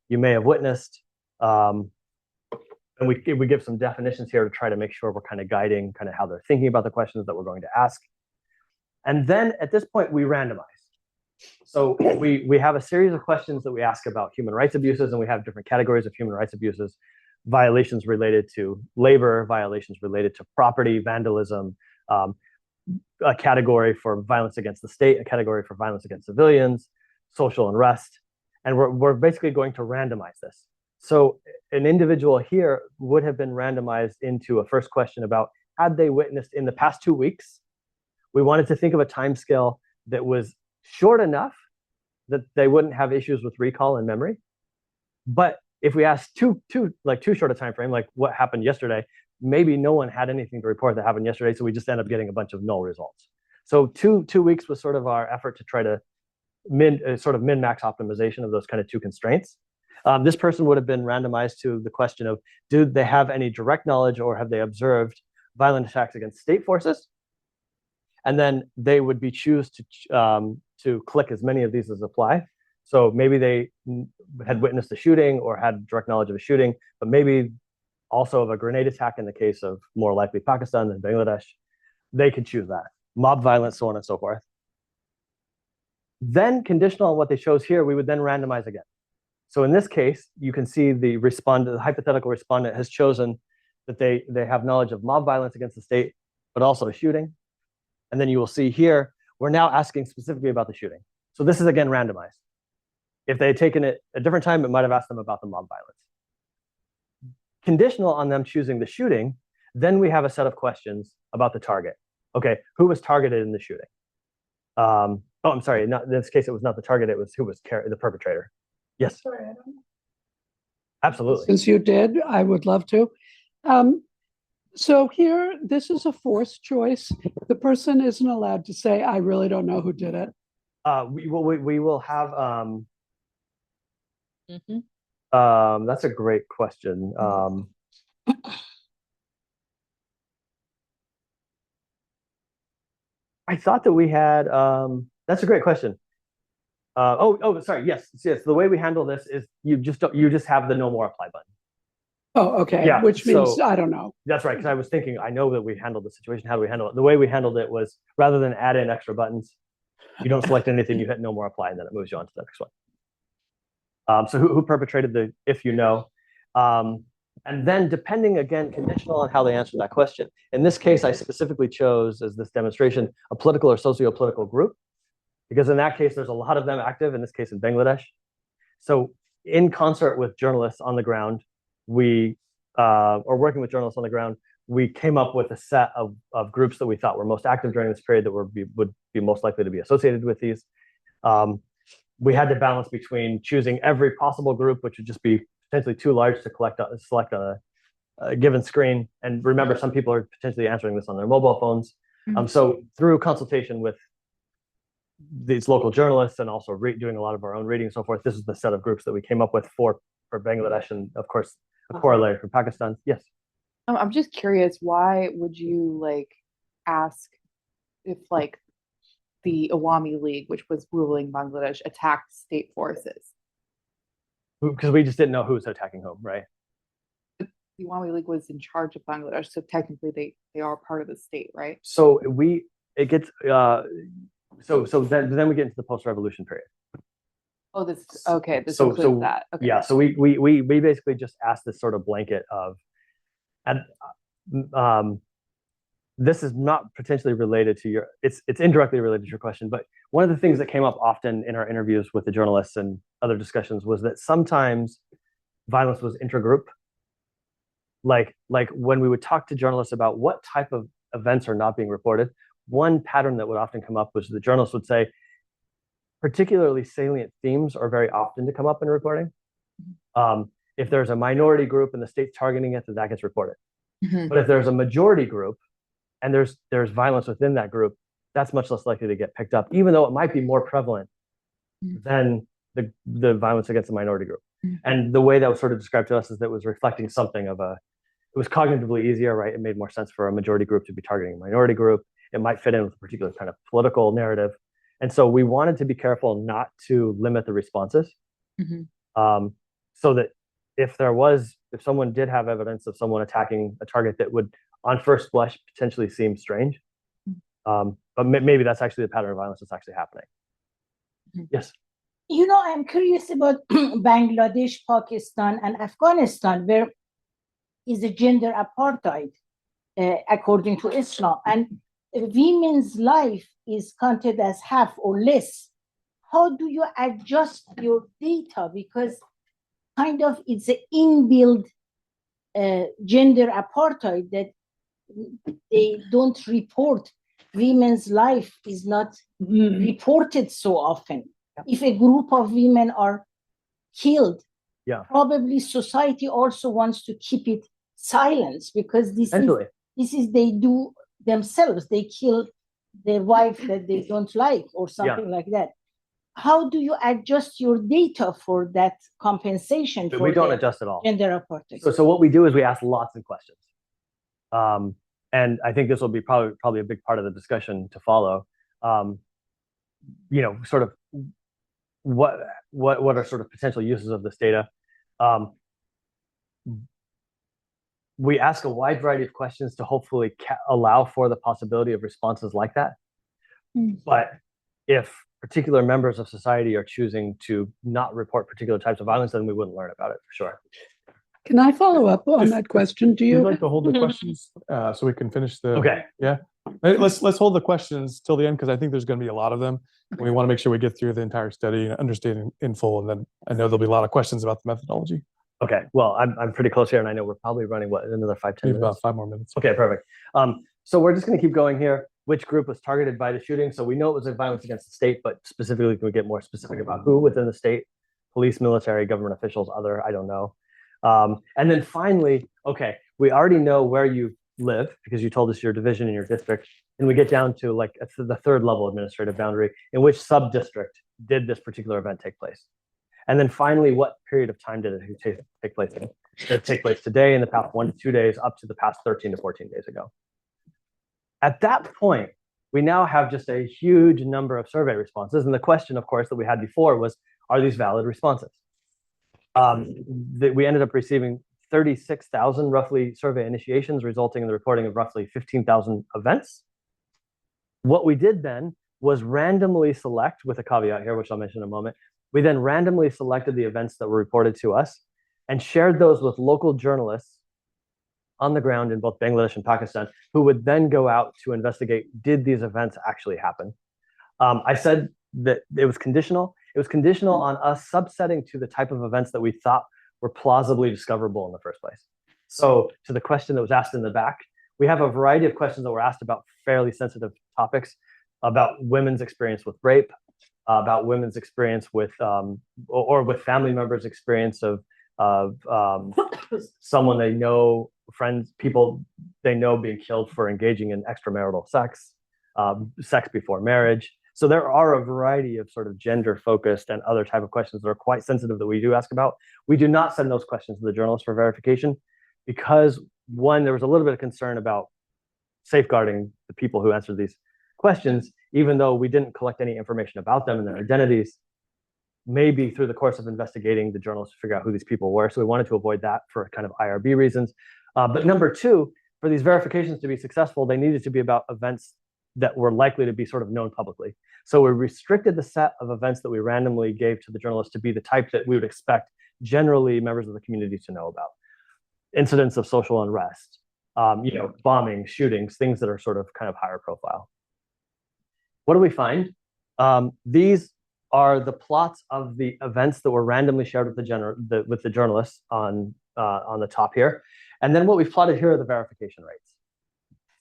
S2: you may have witnessed. And we give some definitions here to try to make sure we're kind of guiding kind of how they're thinking about the questions that we're going to ask. And then at this point, we randomize. So we have a series of questions that we ask about human rights abuses, and we have different categories of human rights abuses: violations related to labor, violations related to property, vandalism, a category for violence against the state, a category for violence against civilians, social unrest. And we're basically going to randomize this. So an individual here would have been randomized into a first question about had they witnessed in the past 2 weeks. We wanted to think of a time scale that was short enough that they wouldn't have issues with recall and memory. But if we asked too short a time frame, like what happened yesterday, maybe no one had anything to report that happened yesterday, so we just end up getting a bunch of null results. So two weeks was sort of our effort to try to min-max optimization of those kind of two constraints. This person would have been randomized to the question of, do they have any direct knowledge or have they observed violent attacks against state forces? And then they would be choose to click as many of these as apply. So maybe they had witnessed a shooting or had direct knowledge of a shooting, but maybe also of a grenade attack in the case of more likely Pakistan than Bangladesh. They could choose that. Mob violence, so on and so forth. Then, conditional on what they chose here, we would then randomize again. So in this case, you can see the hypothetical respondent has chosen that they have knowledge of mob violence against the state, but also a shooting. And then you will see here, we're now asking specifically about the shooting. So this is again randomized. If they had taken it a different time, it might have asked them about the mob violence. Conditional on them choosing the shooting, then we have a set of questions about the target. Okay, who was targeted in the shooting? Oh, I'm sorry. Not, in this case, it was not the target. It was who was the perpetrator. Yes.
S3: Sorry, I don't.
S2: Absolutely.
S3: Since you did, I would love to. So here, this is a forced choice. The person isn't allowed to say, I really don't know who did it.
S2: We will have. That's a great question. I thought that we had. That's a great question. Sorry. Yes. The way we handle this is you just have the no more apply button.
S3: Oh, okay.
S2: Yeah,
S3: Which means I don't know.
S2: That's right. Because I was thinking, I know that we handled the situation. How do we handle it? The way we handled it was rather than add in extra buttons, you don't select anything, you hit no more apply, and then it moves you on to the next one. So who perpetrated the if you know? And then depending, again, conditional on how they answer that question. In this case, I specifically chose, as this demonstration, a political or socio-political group, because in that case, there's a lot of them active, in this case in Bangladesh. So in concert with journalists on the ground, or working with journalists on the ground, we came up with a set of groups that we thought were most active during this period that would be most likely to be associated with these. We had to balance between choosing every possible group, which would just be potentially too large to select on a given screen. And remember, some people are potentially answering this on their mobile phones. So through consultation with these local journalists and also doing a lot of our own reading and so forth, this is the set of groups that we came up with for Bangladesh, and of course, a corollary for Pakistan. Yes.
S4: I'm just curious, why would you ask if the Awami League, which was ruling Bangladesh, attacked state forces?
S2: Because we just didn't know who was attacking whom, right?
S4: The Awami League was in charge of Bangladesh, so technically they are part of the state, right?
S2: So then we get into the post-revolution period.
S4: Oh, this includes that. Okay.
S2: Yeah, so we basically just asked this sort of blanket of, and this is not potentially related to it's indirectly related to your question, but one of the things that came up often in our interviews with the journalists and other discussions was that sometimes violence was intergroup. Like when we would talk to journalists about what type of events are not being reported, one pattern that would often come up was the journalists would say, particularly salient themes are very often to come up in reporting. If there's a minority group and the state's targeting it, then that gets reported. But if there's a majority group and there's violence within that group, that's much less likely to get picked up, even though it might be more prevalent than the violence against the minority group. And the way that was sort of described to us is that it was reflecting something of it was cognitively easier, right? It made more sense for a majority group to be targeting a minority group. It might fit in with a particular kind of political narrative. And so we wanted to be careful not to limit the responses, so that if someone did have evidence of someone attacking a target that would, on first blush, potentially seem strange, but maybe that's actually the pattern of violence that's actually happening. Yes.
S5: I'm curious about Bangladesh, Pakistan, and Afghanistan, where is a gender apartheid according to Islam, and women's life is counted as half or less. How do you adjust your data? Because kind of it's an inbuilt gender apartheid that they don't report. Women's life is not reported so often. If a group of women are killed, probably society also wants to keep it silent, because this is they do themselves. They kill their wife that they don't like or something like that. How do you adjust your data for that compensation?
S2: We don't adjust at all.
S5: Gender apartheid.
S2: So what we do is we ask lots of questions. And I think this will be probably a big part of the discussion to follow. Sort of what are sort of potential uses of this data? We ask a wide variety of questions to hopefully allow for the possibility of responses like that. But if particular members of society are choosing to not report particular types of violence, then we wouldn't learn about it for sure.
S3: Can I follow up on that question? Do
S1: Would
S3: you
S1: you like to hold the questions so we can finish the?
S2: Okay.
S1: Yeah. Let's hold the questions till the end, because I think there's going to be a lot of them. We want to make sure we get through the entire study and understand in full. And then I know there'll be a lot of questions about the methodology.
S2: Okay. Well, I'm pretty close here, and I know we're probably running another 5-10 minutes.
S1: About 5 more minutes.
S2: Okay, perfect. So we're just going to keep going here. Which group was targeted by the shooting? So we know it was a violence against the state, but specifically, can we get more specific about who within the state? Police, military, government officials, other, I don't know. And then finally, okay, we already know where you live because you told us your division and your district. And we get down to like the third level administrative boundary, in which sub-district did this particular event take place? And then finally, what period of time did it take place in? Did it take place today, in the past 1 to 2 days, up to the past 13 to 14 days ago? At that point, we now have just a huge number of survey responses. And the question, of course, that we had before was, are these valid responses? We ended up receiving 36,000 roughly survey initiations, resulting in the reporting of roughly 15,000 events. What we did then was randomly select, with a caveat here, which I'll mention in a moment. We then randomly selected the events that were reported to us and shared those with local journalists on the ground in both Bangladesh and Pakistan, who would then go out to investigate, did these events actually happen? I said that it was conditional. It was conditional on us subsetting to the type of events that we thought were plausibly discoverable in the first place. So to the question that was asked in the back, we have a variety of questions that were asked about fairly sensitive topics, about women's experience with rape, about women's experience with, or with family members' experience of someone they know, friends, people they know being killed for engaging in extramarital sex, sex before marriage. So there are a variety of sort of gender-focused and other type of questions that are quite sensitive that we do ask about. We do not send those questions to the journalists for verification because, one, there was a little bit of concern about safeguarding the people who answered these questions, even though we didn't collect any information about them and their identities. Maybe through the course of investigating, the journalists figure out who these people were. So we wanted to avoid that for kind of IRB reasons. But number two, for these verifications to be successful, they needed to be about events that were likely to be sort of known publicly. So we restricted the set of events that we randomly gave to the journalists to be the type that we would expect generally members of the community to know about. Incidents of social unrest, bombing, shootings, things that are sort of kind of higher profile. What do we find? These are the plots of the events that were randomly shared with the journalists on the top here. And then what we've plotted here are the verification rates.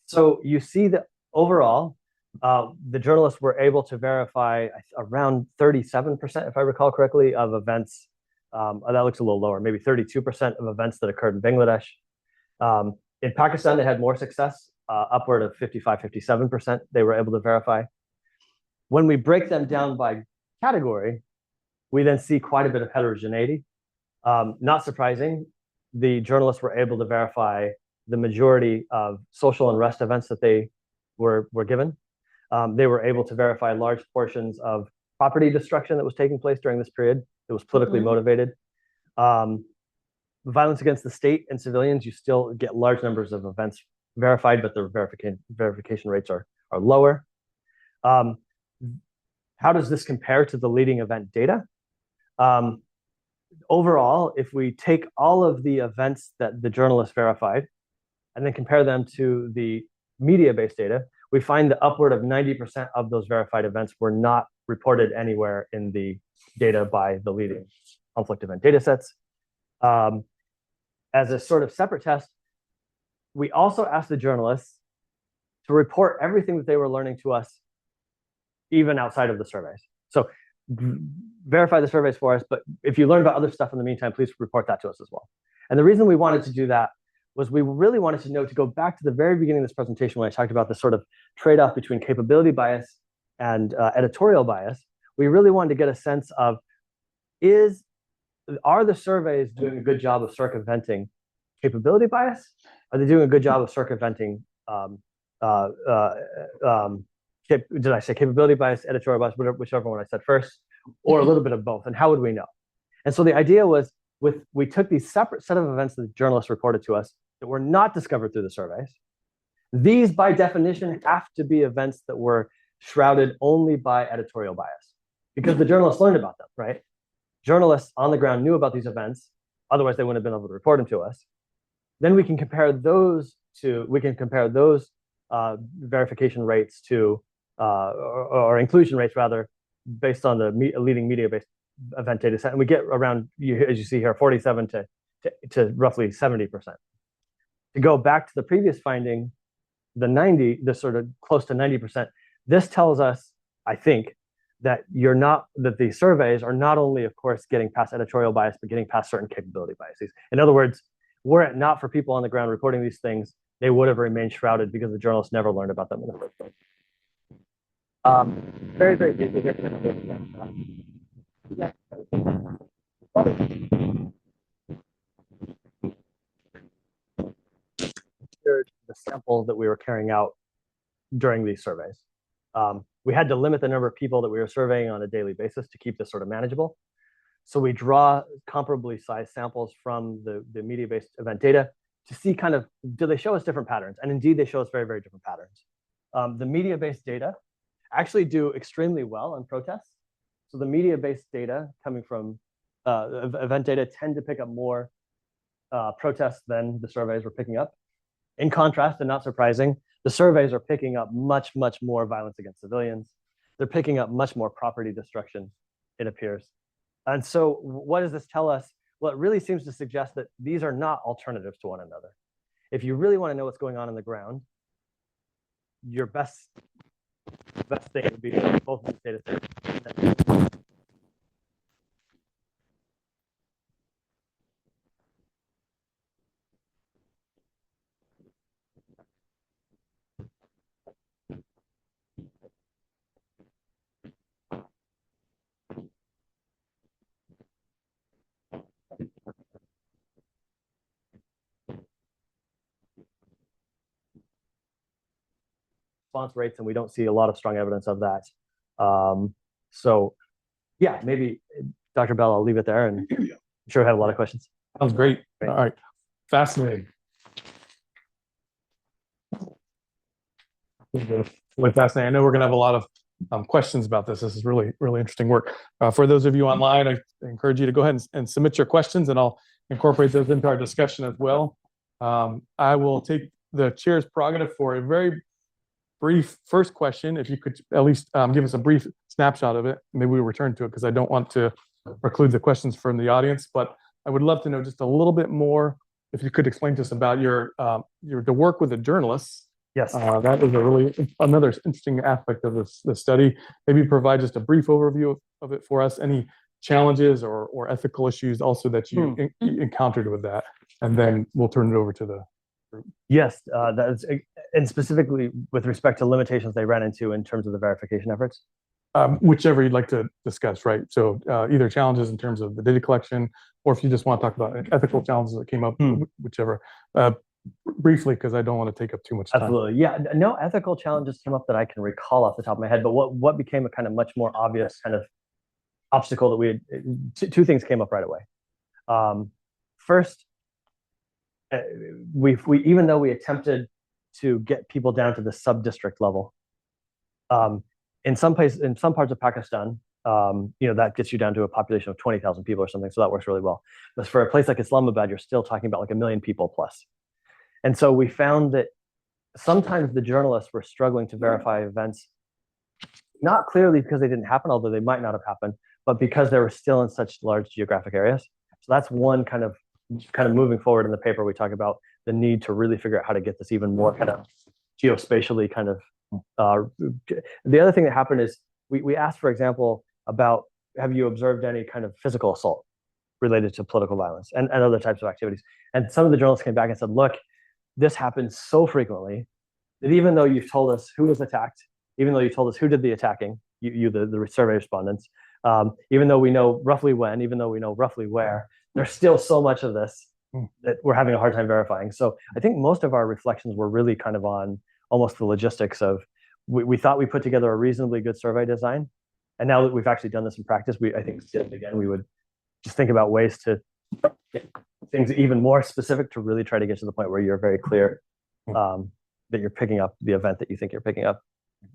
S2: So you see that overall, the journalists were able to verify around 37%, if I recall correctly, of events. That looks a little lower, maybe 32% of events that occurred in Bangladesh. In Pakistan, they had more success, upward of 55, 57% they were able to verify. When we break them down by category, we then see quite a bit of heterogeneity. Not surprising, the journalists were able to verify the majority of social unrest events that they were given. They were able to verify large portions of property destruction that was taking place during this period. It was politically motivated. Violence against the state and civilians, you still get large numbers of events verified, but the verification rates are lower. How does this compare to the leading event data? Overall, if we take all of the events that the journalists verified and then compare them to the media-based data, we find that upward of 90% of those verified events were not reported anywhere in the data by the leading conflict event datasets. As a sort of separate test, we also asked the journalists to report everything that they were learning to us, even outside of the surveys. So verify the surveys for us, but if you learn about other stuff in the meantime, please report that to us as well. And the reason we wanted to do that was we really wanted to know, to go back to the very beginning of this presentation when I talked about the sort of trade-off between capability bias and editorial bias. We really wanted to get a sense of, are the surveys doing a good job of circumventing capability bias? Are they doing a good job of circumventing, did I say capability bias, editorial bias, whichever one I said first, or a little bit of both? And how would we know? And so the idea was, we took these separate set of events that the journalists reported to us that were not discovered through the surveys. These, by definition, have to be events that were shrouded only by editorial bias, because the journalists learned about them, right? Journalists on the ground knew about these events, otherwise they wouldn't have been able to report them to us. Then we can compare those verification rates to, or inclusion rates rather, based on the leading media-based event data set, and we get around, as you see here, 47 to roughly 70%. To go back to the previous finding, the sort of close to 90%, this tells us, I think, that the surveys are not only, of course, getting past editorial bias, but getting past certain capability biases. In other words, were it not for people on the ground reporting these things, they would have remained shrouded because the journalists never learned about them in the first place. Very, very deeply here. The sample that we were carrying out during these surveys. We had to limit the number of people that we were surveying on a daily basis to keep this sort of manageable. So we draw comparably sized samples from the media-based event data to see kind of, do they show us different patterns? And indeed, they show us very, very different patterns. The media-based data actually do extremely well on protests. So the media-based data coming from event data tend to pick up more protests than the surveys were picking up. In contrast, and not surprising, the surveys are picking up much, much more violence against civilians. They're picking up much more property destruction, it appears. And so what does this tell us? Well, it really seems to suggest that these are not alternatives to one another. If you really want to know what's going on the ground, your best thing would be both of these data sets. Response rates, and we don't see a lot of strong evidence of that. So yeah, maybe Dr. Bell, I'll leave it there, and I'm sure I have a lot of questions.
S1: Sounds great. All right. Fascinating. Really fascinating. I know we're going to have a lot of questions about this. This is really, really interesting work. For those of you online, I encourage you to go ahead and submit your questions, and I'll incorporate those into our discussion as well. I will take the chair's prerogative for a very brief first question. If you could at least give us a brief snapshot of it, maybe we'll return to it, because I don't want to preclude the questions from the audience, but I would love to know just a little bit more, if you could explain to us about the work with the journalists.
S2: Yes.
S1: That is another interesting aspect of this study. Maybe provide just a brief overview of it for us, any challenges or ethical issues also that you encountered with that, and then we'll turn it over to the group.
S2: Yes, and specifically with respect to limitations they ran into in terms of the verification efforts.
S1: Whichever you'd like to discuss, right? So either challenges in terms of the data collection, or if you just want to talk about ethical challenges that came up, whichever. Briefly, because I don't want to take up too much time.
S2: Absolutely, yeah. No ethical challenges came up that I can recall off the top of my head, but what became a kind of much more obvious kind of obstacle that we had, two things came up right away. First, even though we attempted to get people down to the sub-district level, in some parts of Pakistan, that gets you down to a population of 20,000 people or something, so that works really well. But for a place like Islamabad, you're still talking about like 1 million people plus. And so we found that sometimes the journalists were struggling to verify events, not clearly because they didn't happen, although they might not have happened, but because they were still in such large geographic areas. So that's one kind of kind of moving forward in the paper, we talk about the need to really figure out how to get this even more kind of geospatially kind of. The other thing that happened is we asked, for example, about have you observed any kind of physical assault related to political violence and other types of activities? And some of the journalists came back and said, look, this happens so frequently that even though you've told us who was attacked, even though you told us who did the attacking, the survey respondents, even though we know roughly when, even though we know roughly where, there's still so much of this that we're having a hard time verifying. So I think most of our reflections were really kind of on almost the logistics of, we thought we put together a reasonably good survey design. And now that we've actually done this in practice, I think, again, we would just think about ways to get things even more specific to really try to get to the point where you're very clear that you're picking up the event that you think you're picking up.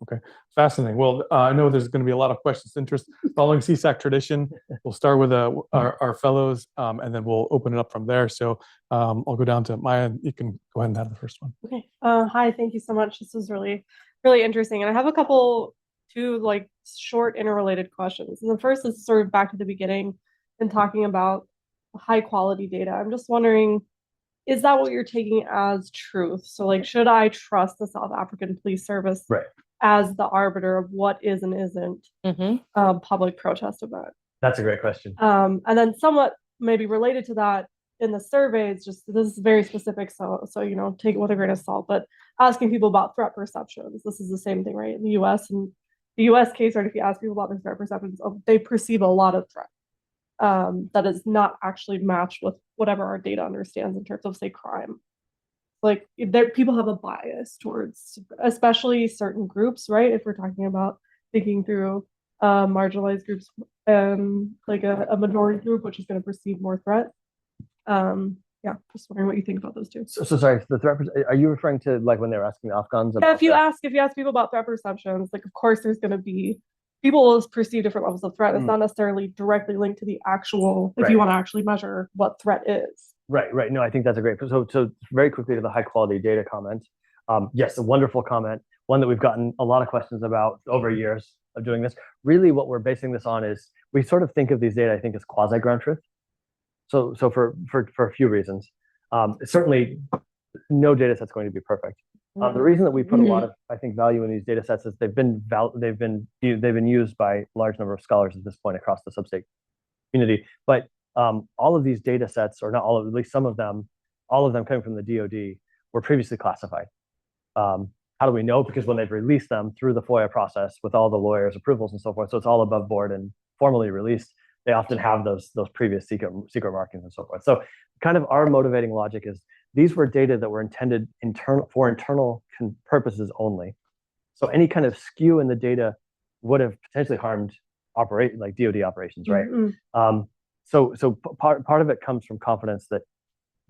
S1: Okay, fascinating. Well, I know there's going to be a lot of questions, interest. Following CSAC tradition, we'll start with our fellows, and then we'll open it up from there. So I'll go down to Maya. You can go ahead and have the first one.
S6: Okay. Hi, thank you so much. This was really, really interesting. And I have two like short interrelated questions. And the first is sort of back to the beginning and talking about high quality data. I'm just wondering, is that what you're taking as truth? So like, should I trust the South African Police Service as the arbiter of what is and isn't a public protest event?
S2: That's a great question.
S6: And then somewhat maybe related to that in the surveys, just this is very specific, so take it with a grain of salt, but asking people about threat perceptions. This is the same thing, right? In the US, and the US case, right, if you ask people about their threat perceptions, they perceive a lot of threat that is not actually matched with whatever our data understands in terms of, say, crime. Like people have a bias towards, especially certain groups, right? If we're talking about thinking through marginalized groups, like a majority group, which is going to perceive more threat. Yeah, just wondering what you think about those two.
S2: So sorry, the threat. Are you referring to like when they were asking the Afghans about?
S6: Yeah, if you ask people about threat perceptions, like of course there's going to be people will perceive different levels of threat. It's not necessarily directly linked to the actual. If you want to actually measure what threat is. Right.
S2: No, I think that's a great. So very quickly to the high quality data comment. Yes, a wonderful comment. One that we've gotten a lot of questions about over years of doing this. Really, what we're basing this on is we sort of think of these data, I think, as quasi ground truth. So for a few reasons, certainly no data set's going to be perfect. The reason that we put a lot of, I think, value in these data sets is they've been used by a large number of scholars at this point across the sub-state community. But all of these data sets, or not all of, at least some of them, all of them coming from the DoD, were previously classified. How do we know? Because when they've released them through the FOIA process with all the lawyers' approvals and so forth, so it's all above board and formally released, they often have those previous secret markings and so forth. So kind of our motivating logic is these were data that were intended for internal purposes only. So any kind of skew in the data would have potentially harmed like DoD operations, right? So part of it comes from confidence that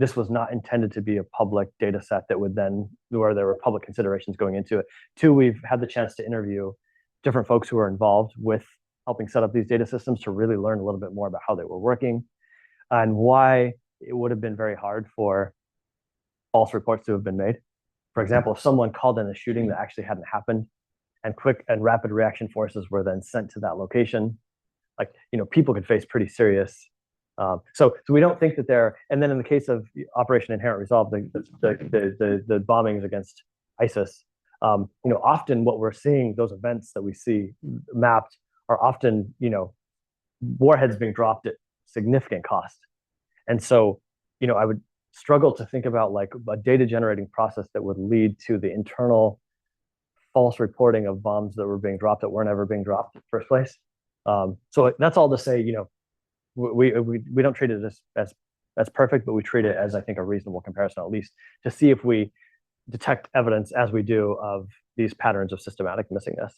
S2: this was not intended to be a public data set that would then, where there were public considerations going into it. Two, we've had the chance to interview different folks who are involved with helping set up these data systems to really learn a little bit more about how they were working and why it would have been very hard for false reports to have been made. For example, if someone called in a shooting that actually hadn't happened and quick and rapid reaction forces were then sent to that location, like, people could face pretty serious. So we don't think that and then in the case of Operation Inherent Resolve, the bombings against ISIS, often what we're seeing, those events that we see mapped are often, warheads being dropped at significant cost. And so, I would struggle to think about like a data generating process that would lead to the internal false reporting of bombs that were being dropped that weren't ever being dropped in the first place. So that's all to say, we don't treat it as perfect, but we treat it as, I think, a reasonable comparison, at least to see if we detect evidence as we do of these patterns of systematic missingness.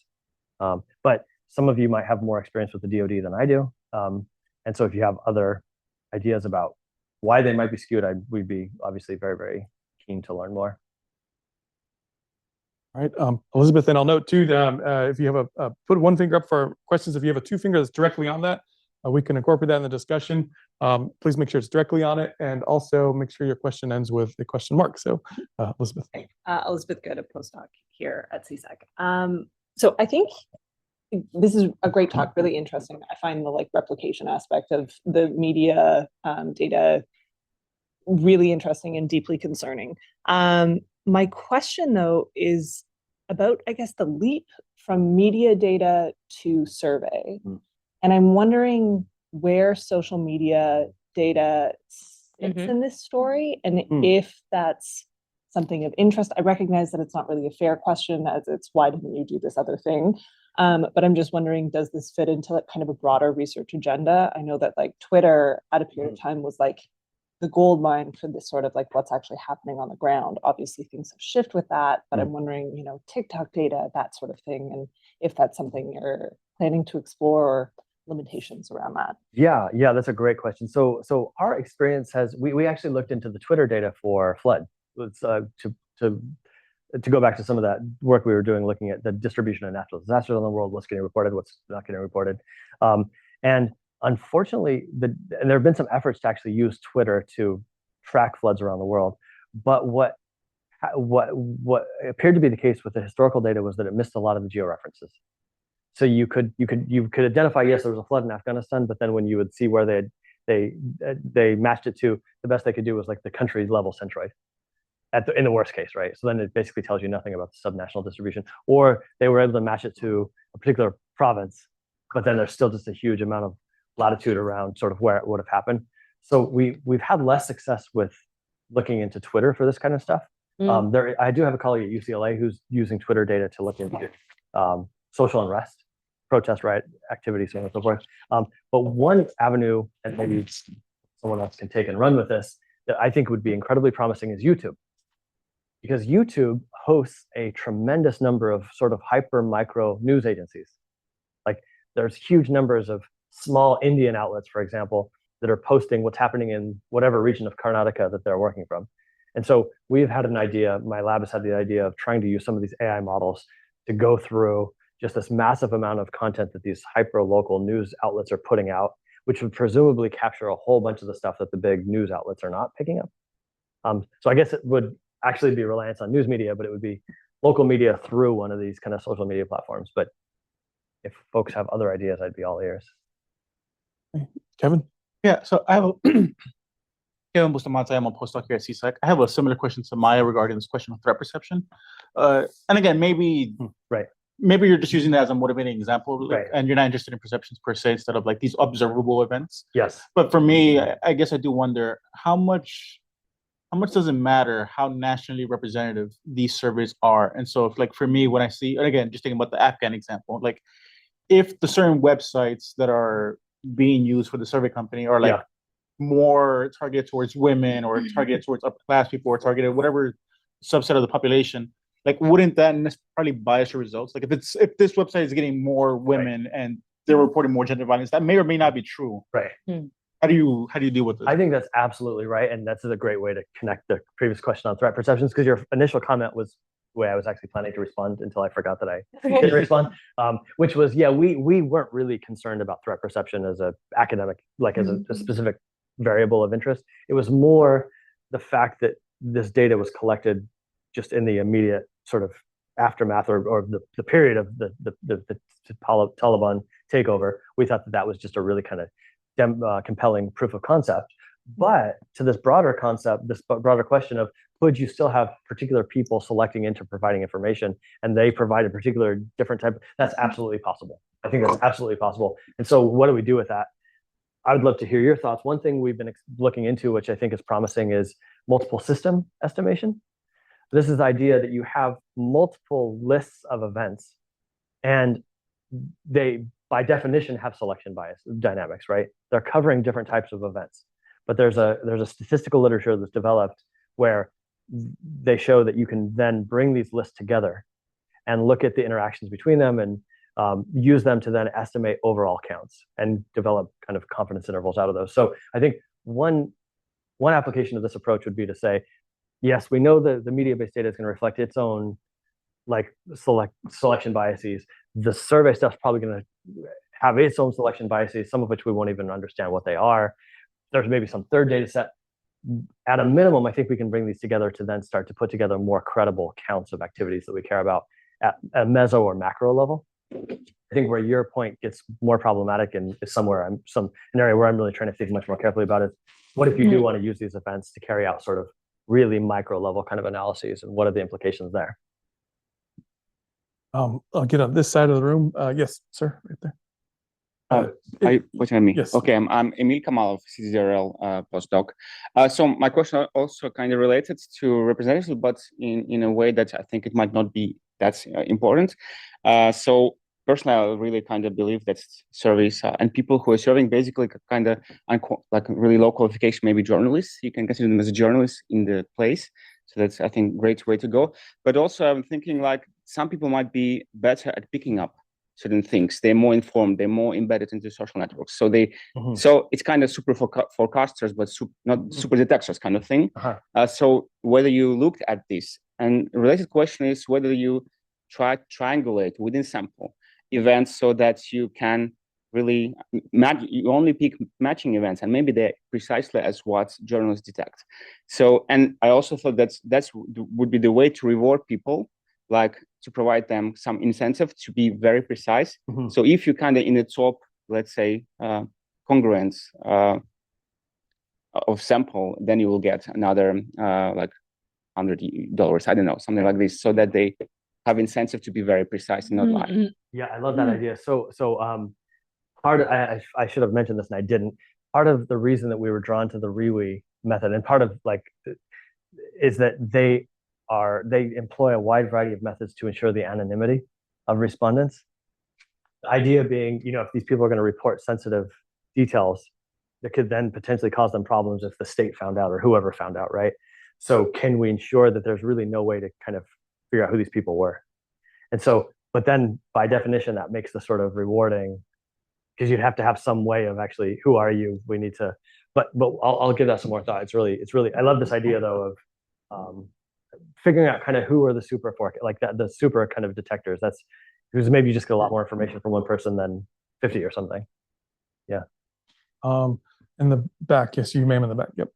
S2: But some of you might have more experience with the DoD than I do. And so if you have other ideas about why they might be skewed, we'd be obviously very, very keen to learn more.
S1: All right, Elizabeth, and I'll note too that if you have put one finger up for questions, if you have a two finger that's directly on that, we can incorporate that in the discussion. Please make sure it's directly on it, and also make sure your question ends with a question mark. So, Elizabeth.
S7: Elizabeth Good, a postdoc here at CSAC. So I think this is a great talk, really interesting. I find the replication aspect of the media data really interesting and deeply concerning. My question, though, is about, I guess, the leap from media data to survey. And I'm wondering where social media data sits in this story, and if that's something of interest. I recognize that it's not really a fair question, as it's why didn't you do this other thing? But I'm just wondering, does this fit into like kind of a broader research agenda? I know that like Twitter at a period of time was like the gold mine for this sort of like what's actually happening on the ground. Obviously things have shifted with that, but I'm wondering, you know, TikTok data, that sort of thing, and if that's something you're planning to explore or limitations around that.
S2: Yeah, that's a great question. So our experience has, we actually looked into the Twitter data for flood. It's, to go back to some of that work we were doing, looking at the distribution of natural disasters in the world, what's getting reported, what's not getting reported. And unfortunately, and there have been some efforts to actually use Twitter to track floods around the world. But what appeared to be the case with the historical data was that it missed a lot of the georeferences. So you could identify, yes, there was a flood in Afghanistan, but then when you would see where they matched it to, the best they could do was like the country level centroid. In the worst case, right? So then it basically tells you nothing about the subnational distribution. Or they were able to match it to a particular province, but then there's still just a huge amount of latitude around sort of where it would have happened. So we've had less success with looking into Twitter for this kind of stuff. I do have a colleague at UCLA who's using Twitter data to look into social unrest, protest riot activity, so on and so forth. But one avenue, and maybe someone else can take and run with this, that I think would be incredibly promising is YouTube. Because YouTube hosts a tremendous number of sort of hyper micro news agencies. Like there's huge numbers of small Indian outlets, for example, that are posting what's happening in whatever region of Karnataka that they're working from. And so we've had an idea, my lab has had the idea of trying to use some of these AI models to go through just this massive amount of content that these hyper local news outlets are putting out, which would presumably capture a whole bunch of the stuff that the big news outlets are not picking up. So I guess it would actually be reliance on news media, but it would be local media through one of these kind of social media platforms. But if folks have other ideas, I'd be all ears.
S1: Kevin?
S8: Yeah, so I have Kevin Bustamante, I'm a postdoc here at CSEC. I have a similar question to Maya regarding this question of threat perception. And again, maybe you're just using that as a motivating example, and you're not interested in perceptions per se, instead of like these observable events.
S2: Yes.
S8: But for me, I guess I do wonder how much does it matter how nationally representative these surveys are? And so if like for me, when I see, and again, just thinking about the Afghan example, like if the certain websites that are being used for the survey company are like more targeted towards women or targeted towards upper class people or targeted whatever subset of the population, like wouldn't that necessarily bias your results? Like if this website is getting more women and they're reporting more gender violence, that may or may not be true.
S2: Right.
S8: How do you deal with this?
S2: I think that's absolutely right, and that's a great way to connect the previous question on threat perceptions, because your initial comment was the way I was actually planning to respond until I forgot that I didn't respond, which was, we weren't really concerned about threat perception as a academic, like as a specific variable of interest. It was more the fact that this data was collected just in the immediate sort of aftermath or the period of the Taliban takeover. We thought that was just a really kind of compelling proof of concept. But to this broader concept, this broader question of could you still have particular people selecting into providing information and they provide a particular different type, that's absolutely possible. I think that's absolutely possible. And so what do we do with that? I would love to hear your thoughts. One thing we've been looking into, which I think is promising, is multiple system estimation. This is the idea that you have multiple lists of events and they, by definition, have selection bias dynamics, right? They're covering different types of events. But there's a statistical literature that's developed where they show that you can then bring these lists together and look at the interactions between them and use them to then estimate overall counts and develop kind of confidence intervals out of those. So I think one application of this approach would be to say, yes, we know that the media-based data is going to reflect its own like selection biases. The survey stuff's probably going to have its own selection biases, some of which we won't even understand what they are. There's maybe some third data set. At a minimum, I think we can bring these together to then start to put together more credible counts of activities that we care about at a meso or macro level. I think where your point gets more problematic and is an area where I'm really trying to think much more carefully about is what if you do want to use these events to carry out sort of really micro level kind of analyses, and what are the implications there?
S1: I'll get on this side of the room. Yes, sir, right there.
S9: Hi, wait a minute.
S1: Yes.
S9: Okay, I'm Emil Kamal of CZRL postdoc. So my question also kind of related to representatives, but in a way that I think it might not be that important. So personally, I really kind of believe that surveys and people who are serving basically kind of like really low qualification, maybe journalists. You can consider them as a journalist in the place. So that's, I think, great way to go. But also I'm thinking like some people might be better at picking up certain things. They're more informed, they're more embedded into social networks. So so it's kind of super forecasters, but not super detectors kind of thing. So whether you looked at this, and related question is whether you try to triangulate within sample events so that you can really you only pick matching events, and maybe they're precisely as what journalists detect. So, and I also thought that's would be the way to reward people, like to provide them some incentive to be very precise. So if you kind of in the top, let's say, congruence of sample, then you will get another like $100, I don't know, something like this, so that they have incentive to be very precise and not lie.
S2: Yeah, I love that idea. So I should have mentioned this and I didn't. Part of the reason that we were drawn to the ReWe method, and part of like, is that they employ a wide variety of methods to ensure the anonymity of respondents. The idea being, if these people are going to report sensitive details, that could then potentially cause them problems if the state found out or whoever found out, right? So can we ensure that there's really no way to kind of figure out who these people were? And so, but then by definition, that makes the sort of rewarding, because you'd have to have some way of actually, who are you? We need to, but I'll give that some more thought. It's really, I love this idea though of figuring out kind of who are the super the super kind of detectors. That's because maybe you just get a lot more information from one person than 50 or something. Yeah.
S1: In the back, yes, you ma'am in the back. Yep.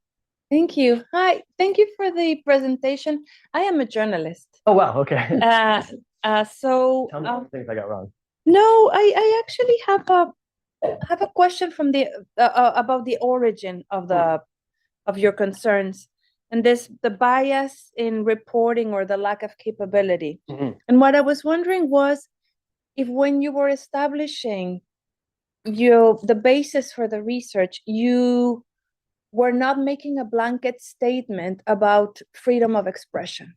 S10: Thank you. Hi, thank you for the presentation. I am a journalist.
S2: Oh wow. Okay.
S10: So
S2: tell me the things I got wrong.
S10: no, I actually have a question from the about the origin of your concerns, and the bias in reporting or the lack of capability. And what I was wondering was if when you were establishing the basis for the research, you were not making a blanket statement about freedom of expression.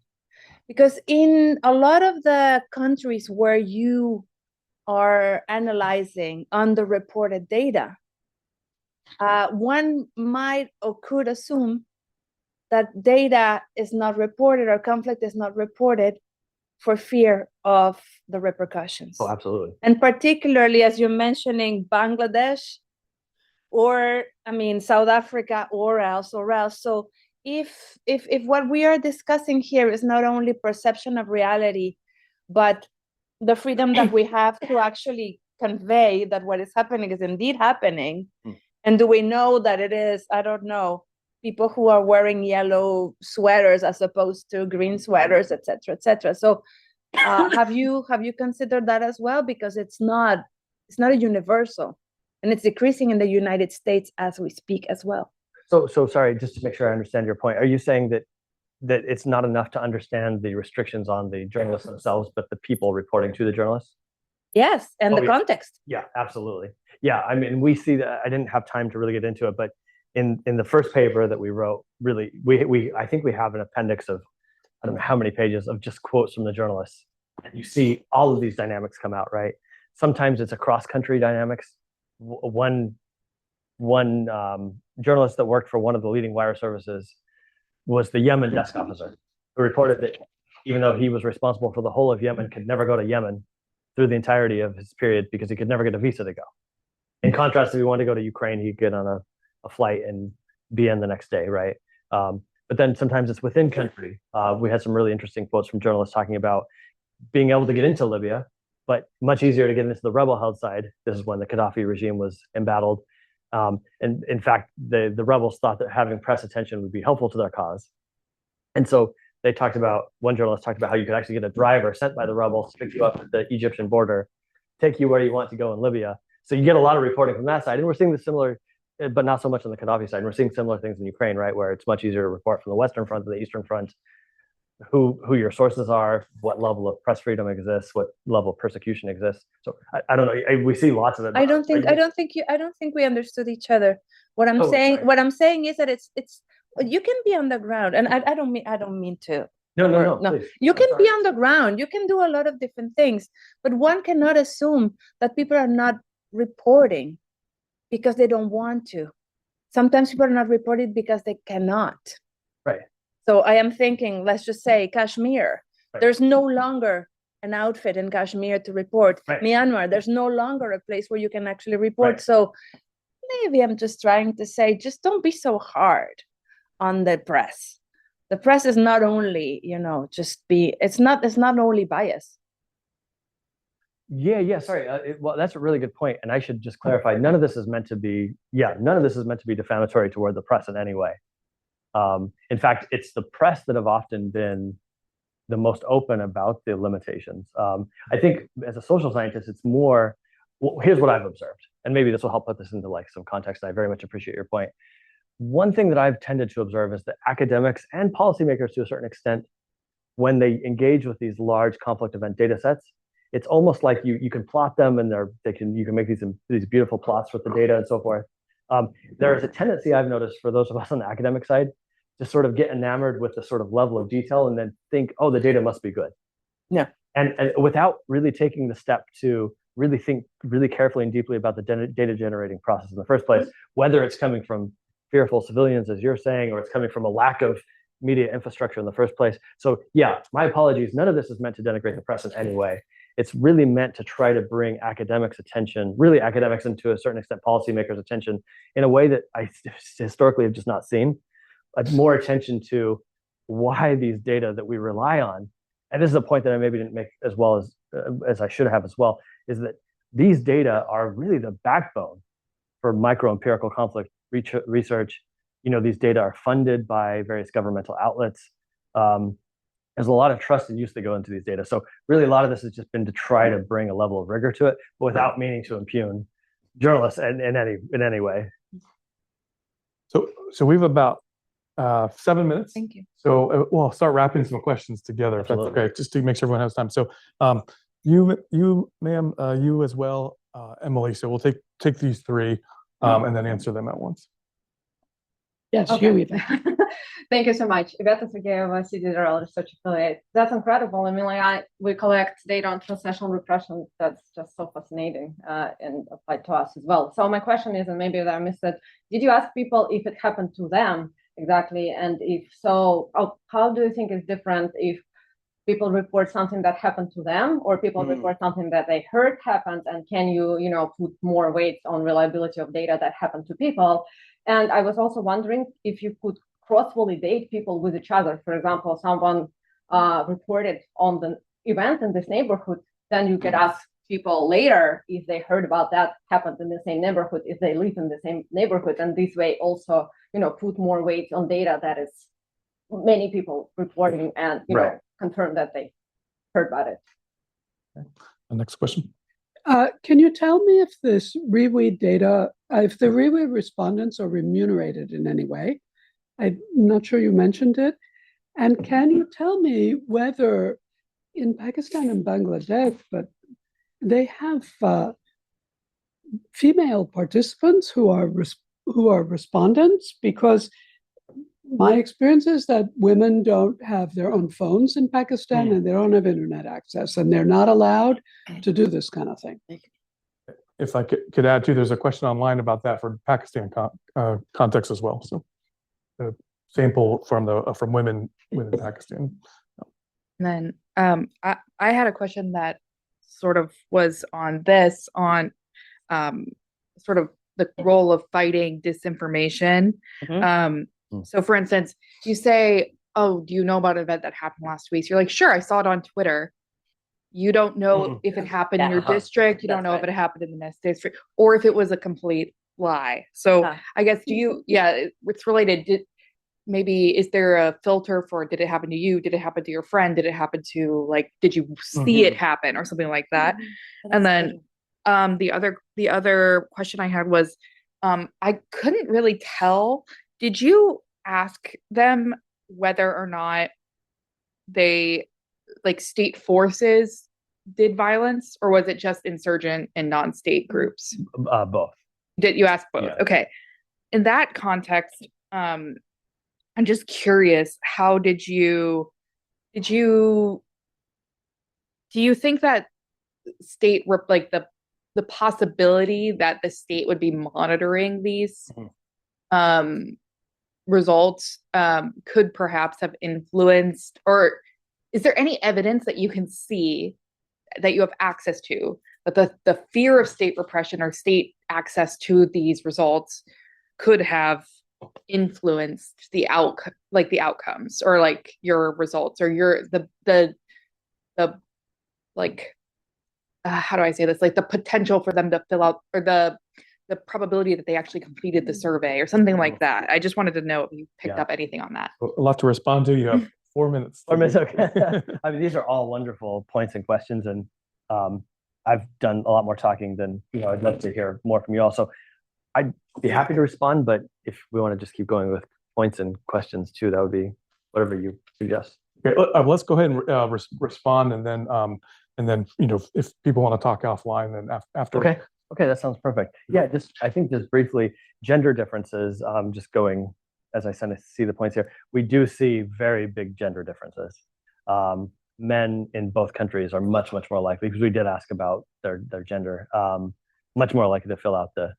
S10: Because in a lot of the countries where you are analyzing underreported data, one might or could assume that data is not reported or conflict is not reported for fear of the repercussions.
S2: Oh, absolutely.
S10: And particularly as you're mentioning Bangladesh, or South Africa, or else. So if what we are discussing here is not only perception of reality, but the freedom that we have to actually convey that what is happening is indeed happening, and do we know that it is, I don't know, people who are wearing yellow sweaters as opposed to green sweaters, etc., etc. So have you considered that as well? Because it's not a universal, and it's decreasing in the United States as we speak as well.
S2: So sorry, just to make sure I understand your point, are you saying that it's not enough to understand the restrictions on the journalists themselves, but the people reporting to the journalists?
S10: Yes, and the context.
S2: Yeah, absolutely. Yeah, we see that. I didn't have time to really get into it, but in the first paper that we wrote, really, I think we have an appendix of, I don't know how many pages of just quotes from the journalists. And you see all of these dynamics come out, right? Sometimes it's across country dynamics. One journalist that worked for one of the leading wire services was the Yemen desk officer, who reported that even though he was responsible for the whole of Yemen, could never go to Yemen through the entirety of his period because he could never get a visa to go. In contrast, if he wanted to go to Ukraine, he'd get on a flight and be in the next day, right? But then sometimes it's within country. We had some really interesting quotes from journalists talking about being able to get into Libya, but much easier to get into the rebel-held side. This is when the Gaddafi regime was embattled. And in fact, the rebels thought that having press attention would be helpful to their cause. And so one journalist talked about how you could actually get a driver sent by the rebels to pick you up at the Egyptian border take you where you want to go in Libya. So you get a lot of reporting from that side. And we're seeing the similar, but not so much on the Gaddafi side. And we're seeing similar things in Ukraine, right? Where it's much easier to report from the Western Front to the Eastern Front, who your sources are, what level of press freedom exists, what level of persecution exists. So I don't know. We see lots of it.
S10: I don't think we understood each other. What I'm saying,
S2: sorry.
S10: what I'm saying is that it's you can be on the ground, and I don't mean to.
S2: No. Please.
S10: You can be on the ground. You can do a lot of different things, but one cannot assume that people are not reporting because they don't want to. Sometimes people are not reporting because they cannot.
S2: Right.
S10: So I am thinking, let's just say Kashmir.
S2: Right.
S10: There's no longer an outfit in Kashmir to report.
S2: Right.
S10: Myanmar, there's no longer a place where you can actually report.
S2: Right.
S10: So maybe I'm just trying to say, just don't be so hard on the press. The press is not only, it's not only bias.
S2: Yeah. Sorry. Well, that's a really good point. And I should just clarify, none of this is meant to be defamatory toward the press in any way. In fact, it's the press that have often been the most open about the limitations. I think as a social scientist, it's more, well, here's what I've observed, and maybe this will help put this into like some context. And I very much appreciate your point. One thing that I've tended to observe is that academics and policymakers, to a certain extent, when they engage with these large conflict event data sets, it's almost like you can plot them, and you can make these beautiful plots with the data and so forth. There is a tendency I've noticed for those of us on the academic side to sort of get enamored with the sort of level of detail and then think, oh, the data must be good.
S10: Yeah.
S2: And without really taking the step to really think really carefully and deeply about the data generating process in the first place, whether it's coming from fearful civilians, as you're saying, or it's coming from a lack of media infrastructure in the first place. So yeah, my apologies. None of this is meant to denigrate the press in any way. It's really meant to try to bring academics' attention, really academics, and to a certain extent policymakers' attention, in a way that I historically have just not seen. More attention to why these data that we rely on, and this is a point that I maybe didn't make as well as I should have as well, is that these data are really the backbone for micro-empirical conflict research. These data are funded by various governmental outlets. There's a lot of trust and use that go into these data. So really a lot of this has just been to try to bring a level of rigor to it, but without meaning to impugn journalists in any way.
S1: So we've about 7 minutes.
S10: Thank you.
S1: So we'll start wrapping some questions together, if that's okay, just to make sure everyone has time. So you, ma'am, you as well, Emily. So we'll take these three and then answer them at once.
S3: Yes,
S11: Okay.
S3: you even.
S11: Thank you so much. Iveta Sergeyeva, CDRL Research Affiliate. That's incredible. I mean, we collect data on transnational repression. That's just so fascinating and applied to us as well. So my question is, and maybe I missed it, did you ask people if it happened to them exactly? And if so, how do you think it's different if people report something that happened to them, or people report something that they heard happened? And can you, put more weight on reliability of data that happened to people? And I was also wondering if you could cross-validate people with each other. For example, someone reported on the event in this neighborhood, then you could ask people later if they heard about that happened in the same neighborhood, if they live in the same neighborhood. And this way also, put more weight on data that is many people reporting and, confirm that they heard about it.
S1: Okay. The next question.
S3: Can you tell me if this reweed data, if the reweed respondents are remunerated in any way? I'm not sure you mentioned it. And can you tell me whether in Pakistan and Bangladesh, but they have female participants who are respondents? Because my experience is that women don't have their own phones in Pakistan and they don't have internet access, and they're not allowed to do this kind of thing.
S1: If I could add too, there's a question online about that for Pakistan context as well. So the sample from women in Pakistan.
S4: And then I had a question that sort of was on this, on sort of the role of fighting disinformation. So for instance, you say, oh, do you know about an event that happened last week? So you're like, sure, I saw it on Twitter. You don't know if it happened in your district. You don't know if it happened in the next district, or if it was a complete lie. So I guess, it's related. Is there a filter for, did it happen to you? Did it happen to your friend? Did it happen to, did you see it happen or something like that? And then the other question I had was, I couldn't really tell. Did you ask them whether or not they, like, state forces did violence, or was it just insurgent and non-state groups?
S2: Both.
S4: Did you ask both?
S2: Yeah.
S4: Okay. In that context, I'm just curious, how do you think that state like the possibility that the state would be monitoring these results could perhaps have influenced, or is there any evidence that you can see that you have access to that the fear of state repression or state access to these results could have influenced the outcomes, or like your results, or the like how do I say this, like the potential for them to fill out, or the probability that they actually completed the survey or something like that? I just wanted to know if you picked up anything on that.
S1: A lot to respond to. You have 4 minutes.
S2: 4 minutes, okay. I mean, these are all wonderful points and questions, and I've done a lot more talking than I'd love to hear more from you all. So I'd be happy to respond, but if we want to just keep going with points and questions too, that would be whatever you suggest.
S1: Okay, let's go ahead and respond, and then if people want to talk offline, then after.
S2: Okay, that sounds perfect. Yeah, I think just briefly, gender differences. Just going as I see the points here, we do see very big gender differences. Men in both countries are much more likely, because we did ask about their gender, much more likely to fill out the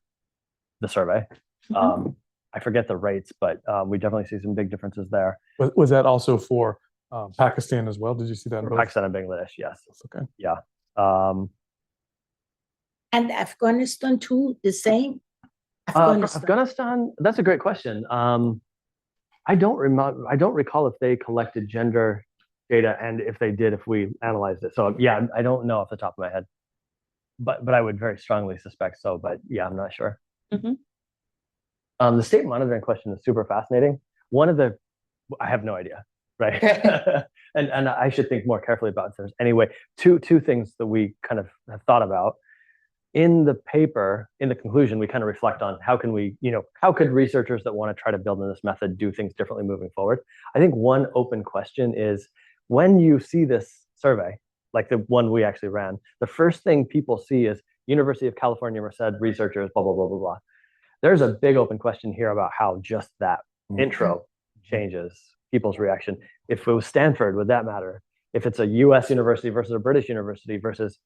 S2: survey. I forget the rates, but we definitely see some big differences there.
S1: Was that also for Pakistan as well? Did you see that?
S2: For Pakistan and Bangladesh, yes.
S1: Okay.
S2: Yeah.
S5: And Afghanistan too, the same?
S2: Afghanistan, that's a great question. I don't recall if they collected gender data, and if they did, if we analyzed it. So yeah, I don't know off the top of my head, but I would very strongly suspect so. But yeah, I'm not sure. The state monitoring question is super fascinating. I have no idea, right? and I should think more carefully about this. Anyway, two things that we kind of have thought about. In the paper, in the conclusion, we kind of reflect on how could researchers that want to try to build in this method do things differently moving forward. I think one open question is, when you see this survey, like the one we actually ran, the first thing people see is University of California Merced researchers, blah, blah, blah, blah, blah. There's a big open question here about how just that intro changes people's reaction. If it was Stanford, would that matter? If it's a US university versus a British university versus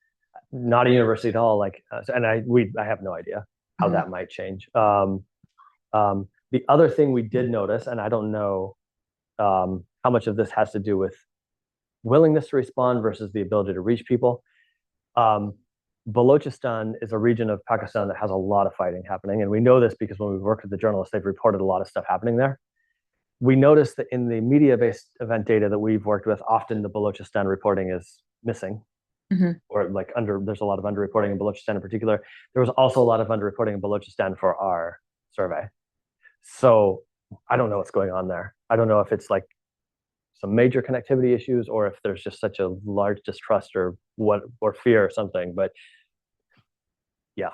S2: not a university at all, and I have no idea how that might change. The other thing we did notice, and I don't know how much of this has to do with willingness to respond versus the ability to reach people. Balochistan is a region of Pakistan that has a lot of fighting happening, and we know this because when we worked with the journalists, they've reported a lot of stuff happening there. We noticed that in the media-based event data that we've worked with, often the Balochistan reporting is missing. Or there's a lot of underreporting in Balochistan in particular. There was also a lot of underreporting in Balochistan for our survey. So I don't know what's going on there. I don't know if it's like some major connectivity issues, or if there's just such a large distrust or fear or something. But yeah.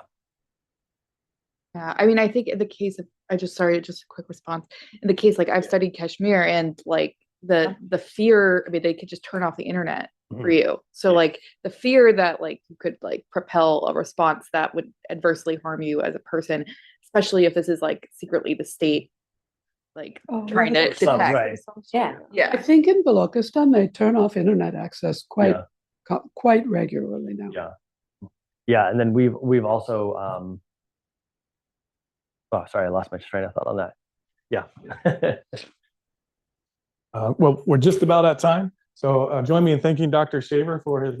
S4: Yeah, I mean, I think in the case of, just a quick response. In the case, like, I've studied Kashmir, and like the fear, I mean, they could just turn off the internet for you. So like the fear that like you could like propel a response that would adversely harm you as a person, especially if this is like secretly the state like trying to detect.
S2: Right.
S3: I think in Balochistan they turn off internet access quite regularly now.
S2: Yeah, and then we've also oh, sorry, I lost my train of thought on that. Yeah.
S1: Well, we're just about at time. So join me in thanking Dr. Shaver for his